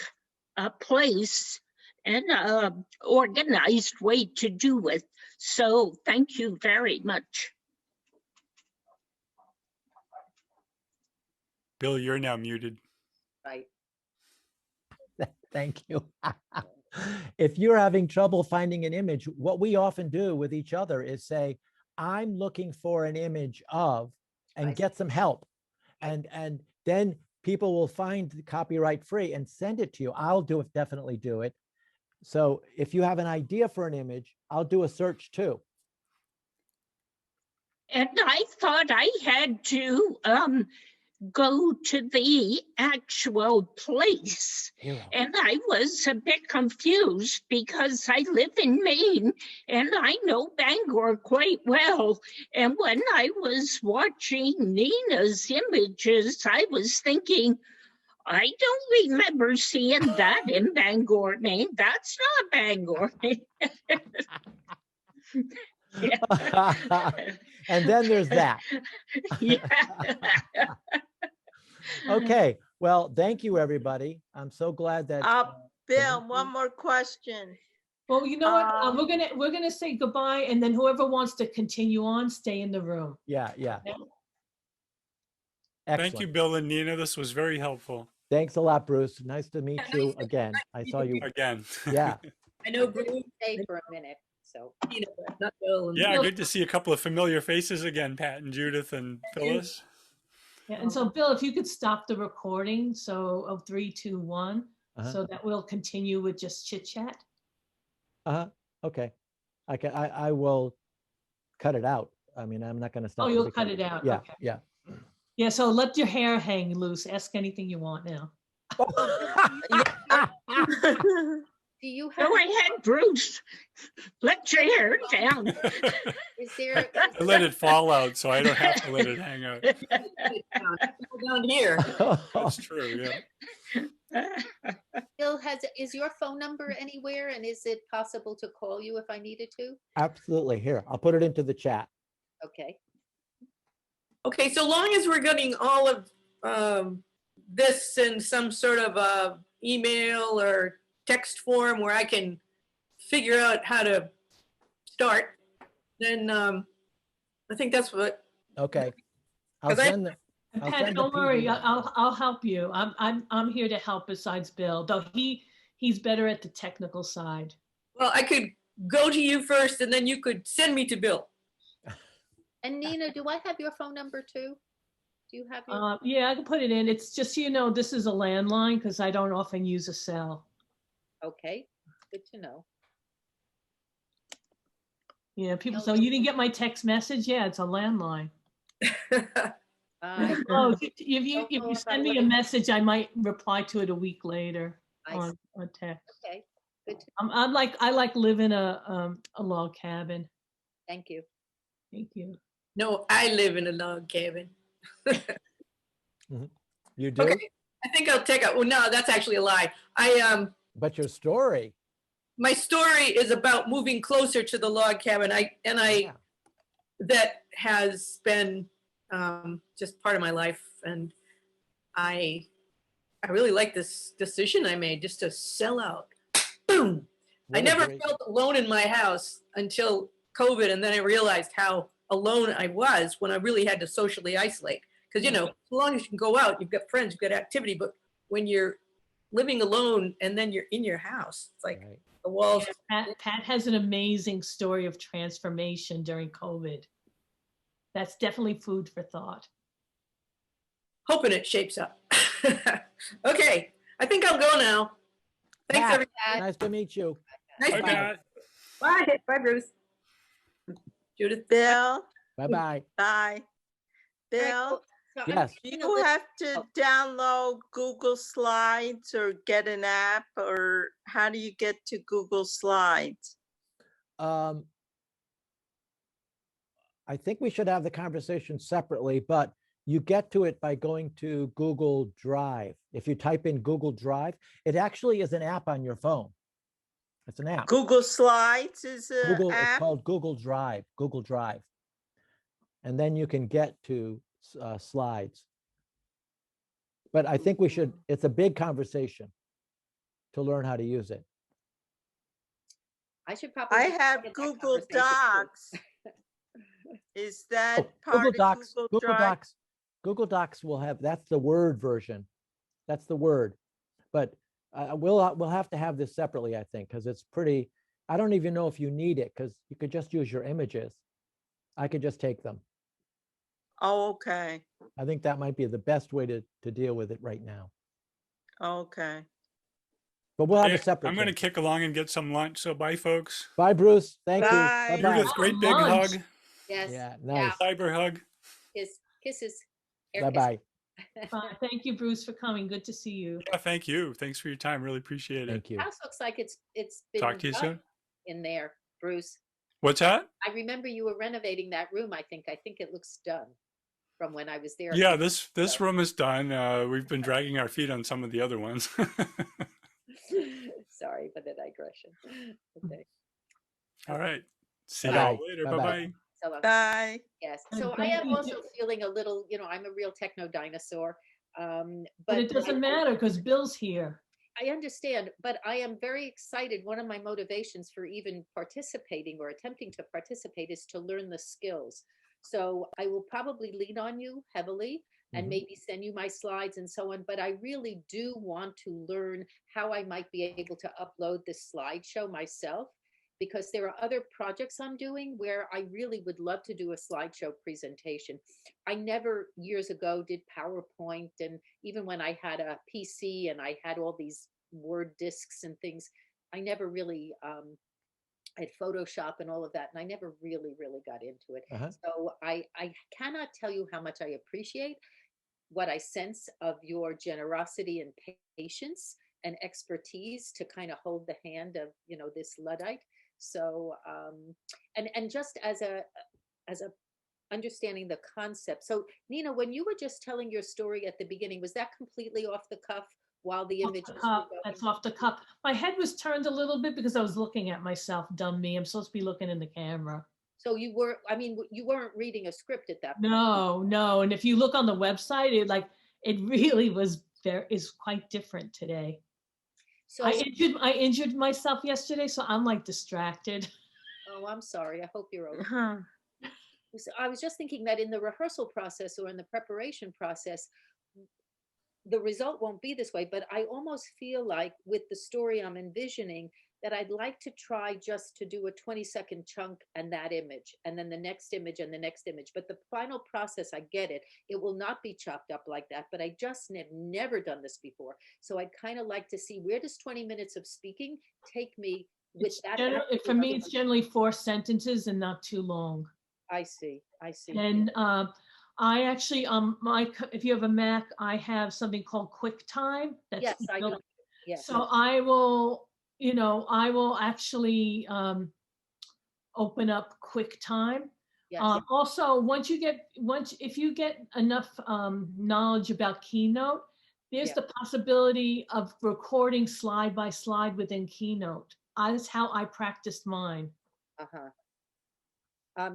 S13: a place, and a organized way to do it. So thank you very much.
S5: Bill, you're now muted.
S7: Right.
S1: Thank you. If you're having trouble finding an image, what we often do with each other is say, I'm looking for an image of, and get some help. And then people will find the copyright free and send it to you. I'll definitely do it. So if you have an idea for an image, I'll do a search too.
S13: And I thought I had to go to the actual place. And I was a bit confused because I live in Maine and I know Bangor quite well. And when I was watching Nina's images, I was thinking, I don't remember seeing that in Bangor, Maine. That's not Bangor.
S1: And then there's that.
S13: Yeah.
S1: Okay, well, thank you, everybody. I'm so glad that.
S6: Bill, one more question.
S2: Well, you know what? We're gonna say goodbye, and then whoever wants to continue on, stay in the room.
S1: Yeah.
S2: Okay?
S5: Thank you,
S1: Excellent.
S5: Bill and Nina. This was very helpful.
S1: Thanks a lot, Bruce. Nice to meet you again. I saw you
S5: again.
S1: Yeah.
S14: I know.
S7: Stay for a minute. So.
S14: Not Bill.
S5: Yeah, good to see a couple of familiar faces again, Pat and Judith and Phyllis.
S2: Yeah, and so Bill, if you could stop the recording, so of 3, 2, 1,
S1: Uh-huh.
S2: so that we'll continue with just chit chat.
S1: Okay. I will cut it out. I mean, I'm not going to stop.
S2: Oh,
S1: the
S2: you'll cut
S1: recording.
S2: it out.
S1: Yeah.
S2: Okay.
S1: Yeah.
S2: Yeah, so let your hair hang loose. Ask anything you want now.
S7: Do you have?
S13: Go ahead, Bruce. Let your hair down.
S7: Is there?
S5: I let it fall out, so I don't have to let it hang out.
S14: Down here.
S5: That's true. Yeah.
S7: Bill, is your phone number anywhere, and is it possible to call you if I needed to?
S1: Absolutely. Here, I'll put it into the chat.
S7: Okay.
S14: Okay, so long as we're getting all of this in some sort of email or text form where I can figure out how to start, then I think that's what.
S1: Okay. I'll
S14: 'Cause I-
S1: send the.
S2: And
S1: I'll
S2: Pat,
S1: send the
S2: don't worry,
S1: PDF.
S2: I'll help you. I'm here to help besides Bill, though he's better at the technical side.
S14: Well, I could go to you first and then you could send me to Bill.
S7: And Nina, do I have your phone number too? Do you have your?
S2: Yeah, I can put it in. It's just, so you know, this is a landline because I don't often use a cell.
S7: Okay, good to know.
S2: Yeah, people, so you didn't get my text message? Yeah, it's a landline. Oh, if you send me a message, I might reply to it a week later on text.
S7: Okay, good.
S2: I like live in a log cabin.
S7: Thank you.
S2: Thank you.
S14: No, I live in a log cabin.
S1: You do?
S14: Okay, I think I'll take it. Well, no, that's actually a lie.
S1: But your story.
S14: My story is about moving closer to the log cabin. That has been just part of my life, and I really like this decision I made just to sell out. Boom! I never felt alone in my house until COVID, and then I realized how alone I was when I really had to socially isolate. Because you know, as long as you can go out, you've got friends, you've got activity. But when you're living alone and then you're in your house, it's like the walls.
S2: Yeah, Pat has an amazing story of transformation during COVID. That's definitely food for thought.
S14: Hoping it shapes up. Okay, I think I'll go now. Thanks,
S1: Pat,
S14: everybody.
S1: nice to meet you.
S14: Nice to meet you. Bye. Bye, Bruce. Judith.
S6: Bill.
S1: Bye-bye.
S6: Bye. Bill.
S1: Yes.
S6: Do you have to download Google Slides or get an app, or how do you get to Google Slides?
S1: I think we should have the conversation separately, but you get to it by going to Google Drive. If you type in Google Drive, it actually is an app on your phone. It's an app.
S6: Google Slides is an
S1: Google, it's
S6: app?
S1: called Google Drive, And then you can get to slides. But I think we should, it's a big conversation to learn how to use it.
S7: I should probably.
S6: I
S7: get
S6: have
S7: that
S6: Google
S7: conversation too.
S6: Docs. Is that
S1: Oh,
S6: part
S1: Google
S6: of
S1: Docs,
S6: Google
S1: Google
S6: Drive?
S1: Docs, Google Docs will have, that's the Word version. That's the Word. But we'll have to have this separately, I think, because it's pretty, I don't even know if you need it, because you could just use your images. I could just take them.
S6: Oh, okay,
S1: I think that might be the best way to deal with it right now.
S6: okay.
S1: But we'll have
S5: Hey,
S1: a separate
S5: I'm going to
S1: thing.
S5: kick along and get some lunch. So bye, folks.
S1: Bye, Bruce. Thank you.
S6: Bye.
S1: Bye-bye.
S5: Judith, great big
S2: Lunch.
S5: hug.
S7: Yes.
S1: Yeah, nice.
S5: Cyber hug.
S7: Kisses. Air
S1: Bye-bye.
S7: kisses.
S2: Fine. Thank you, Bruce, for coming. Good to see you.
S5: Yeah, thank you. Thanks for your time. Really appreciate it.
S1: Thank you.
S7: House looks like it's been
S5: Talk to you
S7: done
S5: soon.
S7: in there, Bruce.
S5: What's that?
S7: I remember you were renovating that room. I think it looks done from when I was there.
S5: Yeah, this room is done. We've been dragging our feet on some of the other ones.
S7: Sorry for the digression. Okay.
S5: All right. See
S1: Bye-bye.
S5: y'all later.
S1: Bye-bye.
S5: Bye-bye.
S7: So,
S6: Bye.
S7: yes.
S2: And
S7: So I
S2: thank
S7: am
S2: you,
S7: also feeling a little, I'm a real techno dinosaur.
S2: But it doesn't matter because Bill's here.
S7: I understand, but I am very excited. One of my motivations for even participating or attempting to participate is to learn the skills. So I will probably lean on you heavily and
S1: Mhm.
S7: maybe send you my slides and so on. But I really do want to learn how I might be able to upload this slideshow myself, because there are other projects I'm doing where I really would love to do a slideshow presentation. I never years ago did PowerPoint, and even when I had a PC and I had all these Word discs and things, I never really had Photoshop and all of that, and I never really got into it.
S1: Uh-huh.
S7: So I cannot tell you how much I appreciate what I sense of your generosity and patience and expertise to kind of hold the hand of this Luddite. So and just as a understanding the concept. So Nina, when you were just telling your story at the beginning, was that completely off the cuff while the
S2: Off the
S7: images were
S2: cuff.
S7: going?
S2: That's off the cuff. My head was turned a little bit because I was looking at myself. Dumb me. I'm supposed to be looking in the camera.
S7: So you weren't reading a script at that point.
S2: No. And if you look on the website, it really is quite different today.
S7: So
S2: I injured myself yesterday, so I'm like distracted.
S7: Oh, I'm sorry. I hope you're okay. So I was just thinking that in the rehearsal process or in the preparation process, the result won't be this way, but I almost feel like with the story I'm envisioning that I'd like to try just to do a 20-second chunk and that image, and then the next image and the next image. But the final process, I get it. It will not be chopped up like that, but I just have never done this before. So I'd kind of like to see, where does 20 minutes of speaking take me with that?
S2: For me, it's generally 4 sentences and not too long.
S7: I see.
S2: And I actually, if you have a Mac, I have something called QuickTime.
S7: Yes, I know. Yes.
S2: So I will actually open up QuickTime.
S7: Yes.
S2: Also, if you get enough knowledge about Keynote, there's the possibility of recording slide by slide within Keynote. That's how I practiced mine.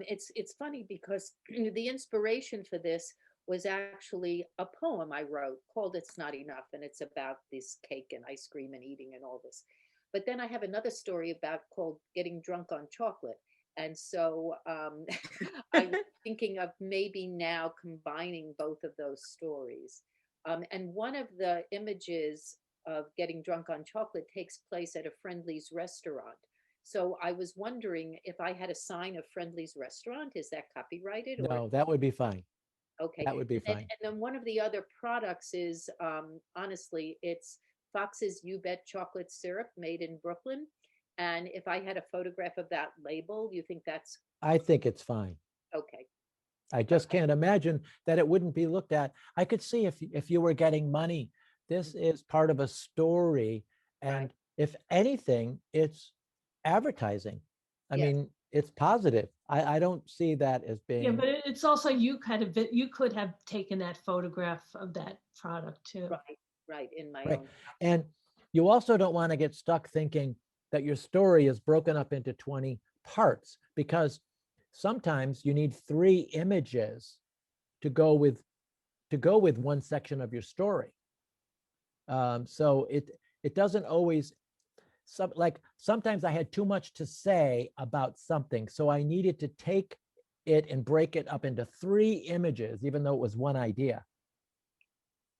S7: It's funny because the inspiration for this was actually a poem I wrote called "It's Not Enough," and it's about this cake and ice cream and eating and all this. But then I have another story called "Getting Drunk on Chocolate," and so I'm thinking of maybe now combining both of those stories. And one of the images of "Getting Drunk on Chocolate" takes place at a Friendly's restaurant. So I was wondering if I had a sign of Friendly's restaurant, is that copyrighted?
S1: No, that would be fine.
S7: Okay.
S1: That would be fine.
S7: And then one of the other products is, honestly, it's Fox's You Bet chocolate syrup made in Brooklyn. And if I had a photograph of that label, you think that's
S1: I think it's fine.
S7: okay?
S1: I just can't imagine that it wouldn't be looked at. I could see if you were getting money. This is part of a story. And if anything, it's advertising. I mean, it's positive. I don't see that as being.
S2: Yeah, but it's also you could have taken that photograph of that product too.
S7: Right, in my
S1: Right.
S7: own.
S1: And you also don't want to get stuck thinking that your story is broken up into 20 parts, because sometimes you need 3 images to go with one section of your story. So it doesn't always, sometimes I had too much to say about something, so I needed to take it and break it up into 3 images, even though it was one idea.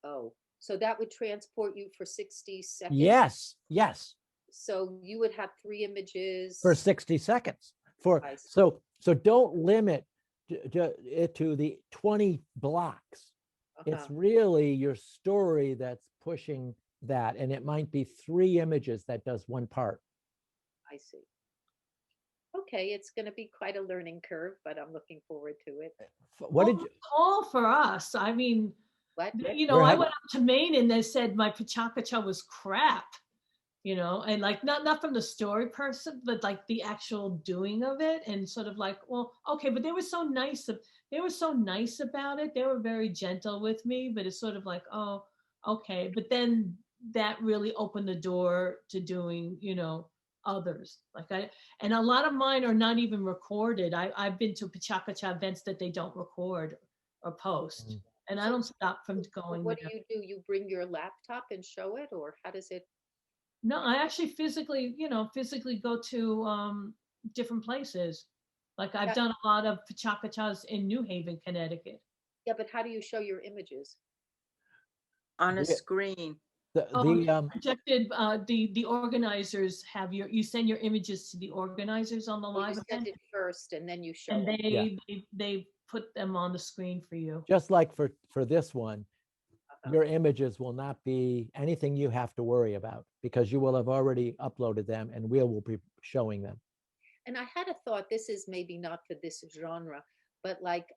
S7: Oh, so that would transport you for 60 seconds?
S1: Yes, yes.
S7: So you would have 3 images?
S1: For 60 seconds. So don't limit it to the 20 blocks. It's really your story that's pushing that, and it might be 3 images that does one part.
S7: I see. Okay, it's going to be quite a learning curve, but I'm looking forward to it.
S1: What did you?
S2: All for us. I mean,
S7: what?
S2: You know, I went up to Maine and they said my PechaKucha was crap. You know, and like not from the story person, but like the actual doing of it, and sort of like, well, okay, but they were so nice. They were so nice about it. They were very gentle with me, but it's sort of like, oh, okay. But then that really opened the door to doing, you know, others. And a lot of mine are not even recorded. I've been to PechaKucha events that they don't record or post, and I don't stop from going.
S7: What do? You bring your laptop and show it, or how does it?
S2: No, I actually physically go to different places. Like I've done a lot of PechaKuchas in New Haven, Connecticut.
S7: Yeah, but how do you show your images?
S6: On a screen.
S2: Projected, the organizers have you send your images to the organizers on the live event.
S7: Send it first, and then you show.
S2: And they put them on the screen for you.
S1: Just like for this one, your images will not be anything you have to worry about, because you will have already uploaded them and we will be showing them.
S7: And I had a thought, this is maybe not for this genre, but like,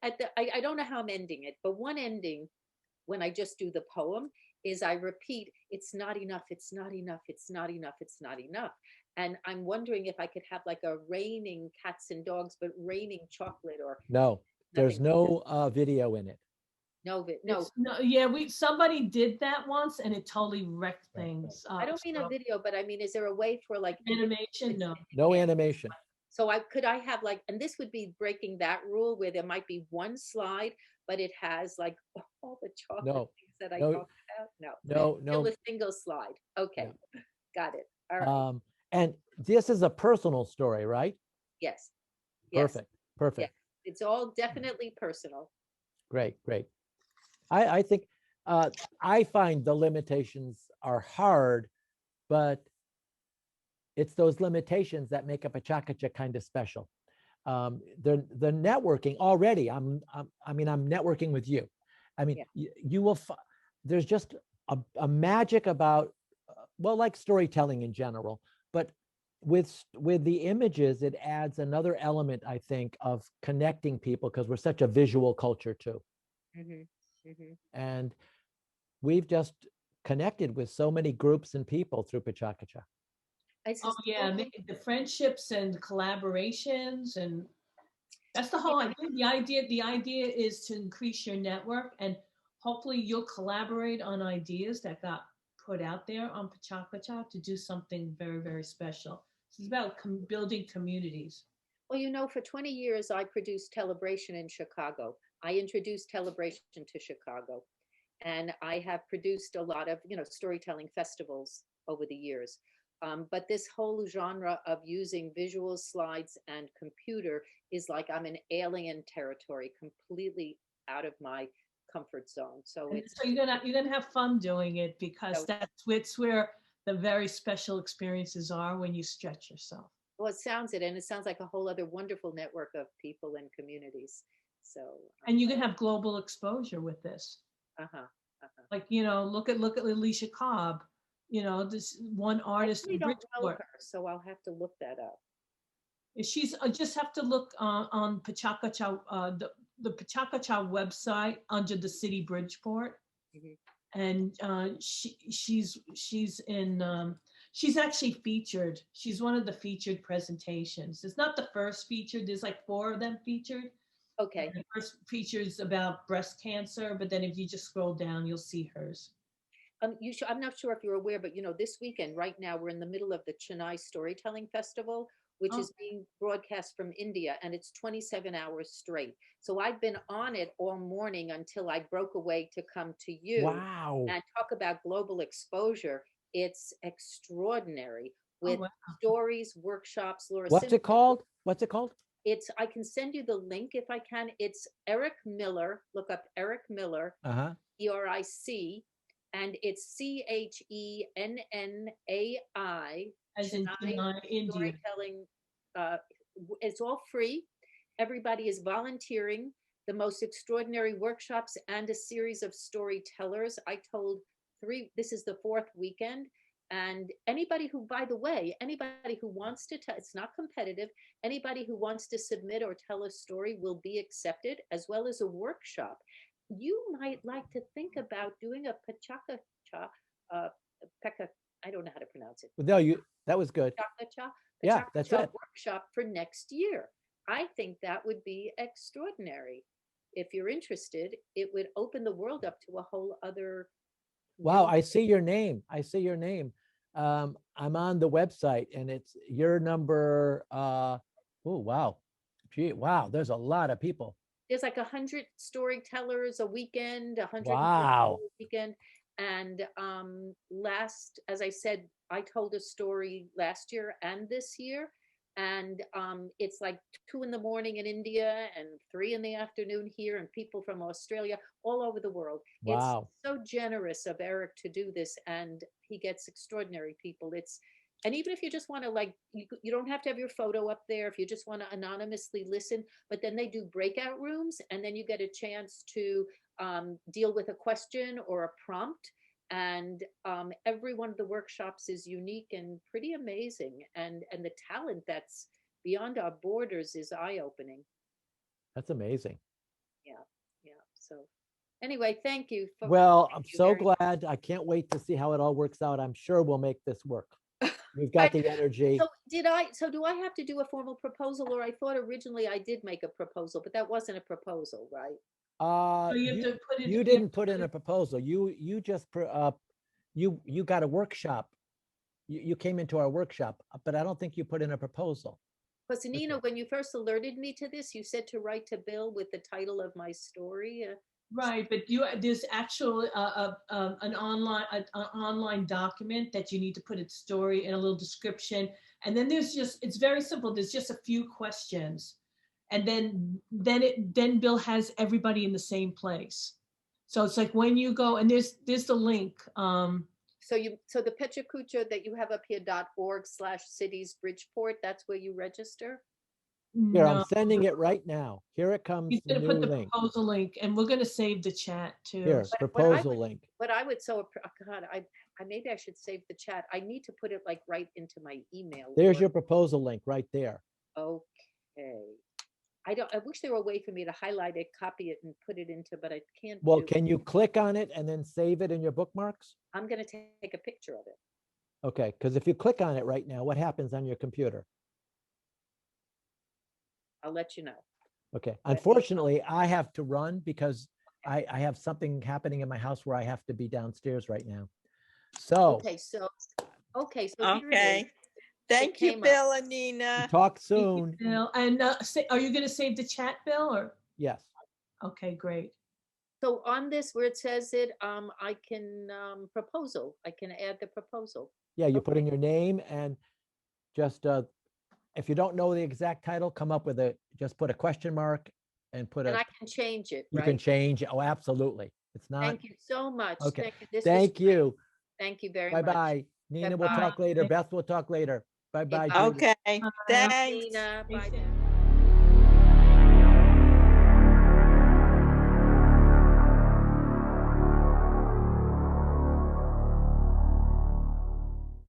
S7: I don't know how I'm ending it, but one ending, when I just do the poem, is I repeat, it's not enough, it's not enough, it's not enough, it's not enough. And I'm wondering if I could have like a raining cats and dogs, but raining chocolate or.
S1: No, there's no video in it.
S7: No.
S2: Yeah, somebody did that once and it totally wrecked things.
S7: I don't mean a video, but I mean, is there a way for like
S2: animation?
S1: No animation.
S7: So could I have like, and this would be breaking that rule where there might be one slide, but it has like all the chocolate things that I talked about? No. A single slide. Okay, got it. All right.
S1: And this is a personal story, right?
S7: Yes.
S1: Perfect.
S7: Yes. It's all definitely personal.
S1: Great. I think I find the limitations are hard, but it's those limitations that make a PechaKucha kind of special. The networking already. I'm networking with you. I mean, you will. There's just a magic about, well, like storytelling in general, but with the images, it adds another element, I think, of connecting people, because we're such a visual culture too. And we've just connected with so many groups and people through PechaKucha.
S2: Oh yeah, the friendships and collaborations, and that's the whole idea. The idea is to increase your network, and hopefully you'll collaborate on ideas that got put out there on PechaKucha to do something very, very special. It's about building communities.
S7: Well, you know, for 20 years, I produced Telebration in Chicago. I introduced Telebration to Chicago. And I have produced a lot of, storytelling festivals over the years. But this whole genre of using visual slides and computer is like I'm in alien territory, completely out of my comfort zone. So
S2: you're gonna have fun doing it, because it's where the very special experiences are, when you stretch yourself.
S7: Well, it sounds like a whole other wonderful network of people and communities. So
S2: and you can have global exposure with this. Like, look at Alicia Cobb. This one artist in Bridgeport.
S7: So I'll have to look that up.
S2: She's just have to look on PechaKucha, the PechaKucha website under the city Bridgeport, and she's actually featured. She's one of the featured presentations. It's not the first featured. There's like 4 of them featured.
S7: Okay.
S2: The first features about breast cancer, but then if you just scroll down, you'll see hers.
S7: I'm not sure if you're aware, but this weekend, right now, we're in the middle of the Chennai Storytelling Festival, which is being broadcast from India, and it's 27 hours straight. So I've been on it all morning until I broke away to come to you.
S1: Wow.
S7: And talk about global exposure. It's extraordinary with stories, workshops. Laura,
S1: What's it called? What's it called?
S7: I can send you the link if I can. It's Eric Miller. Look up Eric Miller, ERIC, and it's CHENNAI.
S2: As in Chennai, India.
S7: Storytelling. It's all free. Everybody is volunteering. The most extraordinary workshops and a series of storytellers. I told this is the 4th weekend. And anybody who, by the way, anybody who wants to tell, it's not competitive, anybody who wants to submit or tell a story will be accepted, as well as a workshop. You might like to think about doing a PechaKucha, I don't know how to pronounce it.
S1: No, that was good. Yeah, that's it.
S7: Workshop for next year. I think that would be extraordinary. If you're interested, it would open the world up to a whole other.
S1: Wow, I see your name. I see your name. I'm on the website and it's your number. Oh, wow. Gee, wow. There's a lot of people.
S7: There's like 100 storytellers a weekend, 100
S1: wow.
S7: a weekend. And as I said, I told a story last year and this year. And it's like 2 in the morning in India and 3 in the afternoon here, and people from Australia, all over the world.
S1: Wow.
S7: It's so generous of Eric to do this, and he gets extraordinary people. And even if you just want to you don't have to have your photo up there if you just want to anonymously listen, but then they do breakout rooms, and then you get a chance to deal with a question or a prompt. And every one of the workshops is unique and pretty amazing, and the talent that's beyond our borders is eye-opening.
S1: That's amazing.
S7: Yeah. So anyway, thank you.
S1: I'm so glad. I can't wait to see how it all works out. I'm sure we'll make this work. We've got the energy.
S7: So do I have to do a formal proposal, or I thought originally I did make a proposal, but that wasn't a proposal, right?
S1: You didn't put in a proposal. You just you got a workshop. You came into our workshop, but I don't think you put in a proposal.
S7: Because Nina, when you first alerted me to this, you said to write to Bill with the title of my story.
S2: Right, but there's actual an online document that you need to put its story in, a little description, and then it's very simple. There's just a few questions. And then Bill has everybody in the same place. So it's like when you go, and there's the link.
S7: So the PechaKucha that you have up here, .org/cities Bridgeport, that's where you register?
S1: Here, I'm sending it right now. Here it comes.
S2: He's going to put the proposal link, and we're going to save the chat too.
S1: Here, proposal link.
S7: But I would God, maybe I should save the chat. I need to put it right into my email.
S1: There's your proposal link right there.
S7: Okay. I wish there were a way for me to highlight it, copy it, and put it into, but I can't.
S1: Well, can you click on it and then save it in your bookmarks?
S7: I'm going to take a picture of it.
S1: Okay, because if you click on it right now, what happens on your computer?
S7: I'll let you know.
S1: Okay. Unfortunately, I have to run because I have something happening in my house where I have to be downstairs right now. So.
S7: Okay.
S6: Thank you, Bill and Nina.
S1: Talk soon.
S2: Bill. And are you going to save the chat, Bill? Or
S1: yes.
S2: Okay, great.
S7: So on this, where it says it, I can proposal. I can add the proposal.
S1: Yeah, you put in your name and just if you don't know the exact title, come up with just put a question mark and put
S7: And I can change it.
S1: You can change it. Oh, absolutely. It's not.
S7: Thank you so much.
S1: Okay. Thank you.
S7: Thank you very much.
S1: Bye-bye. Nina, we'll talk later. Beth, we'll talk later. Bye-bye.
S6: Okay.
S7: Thanks. Nina. Bye.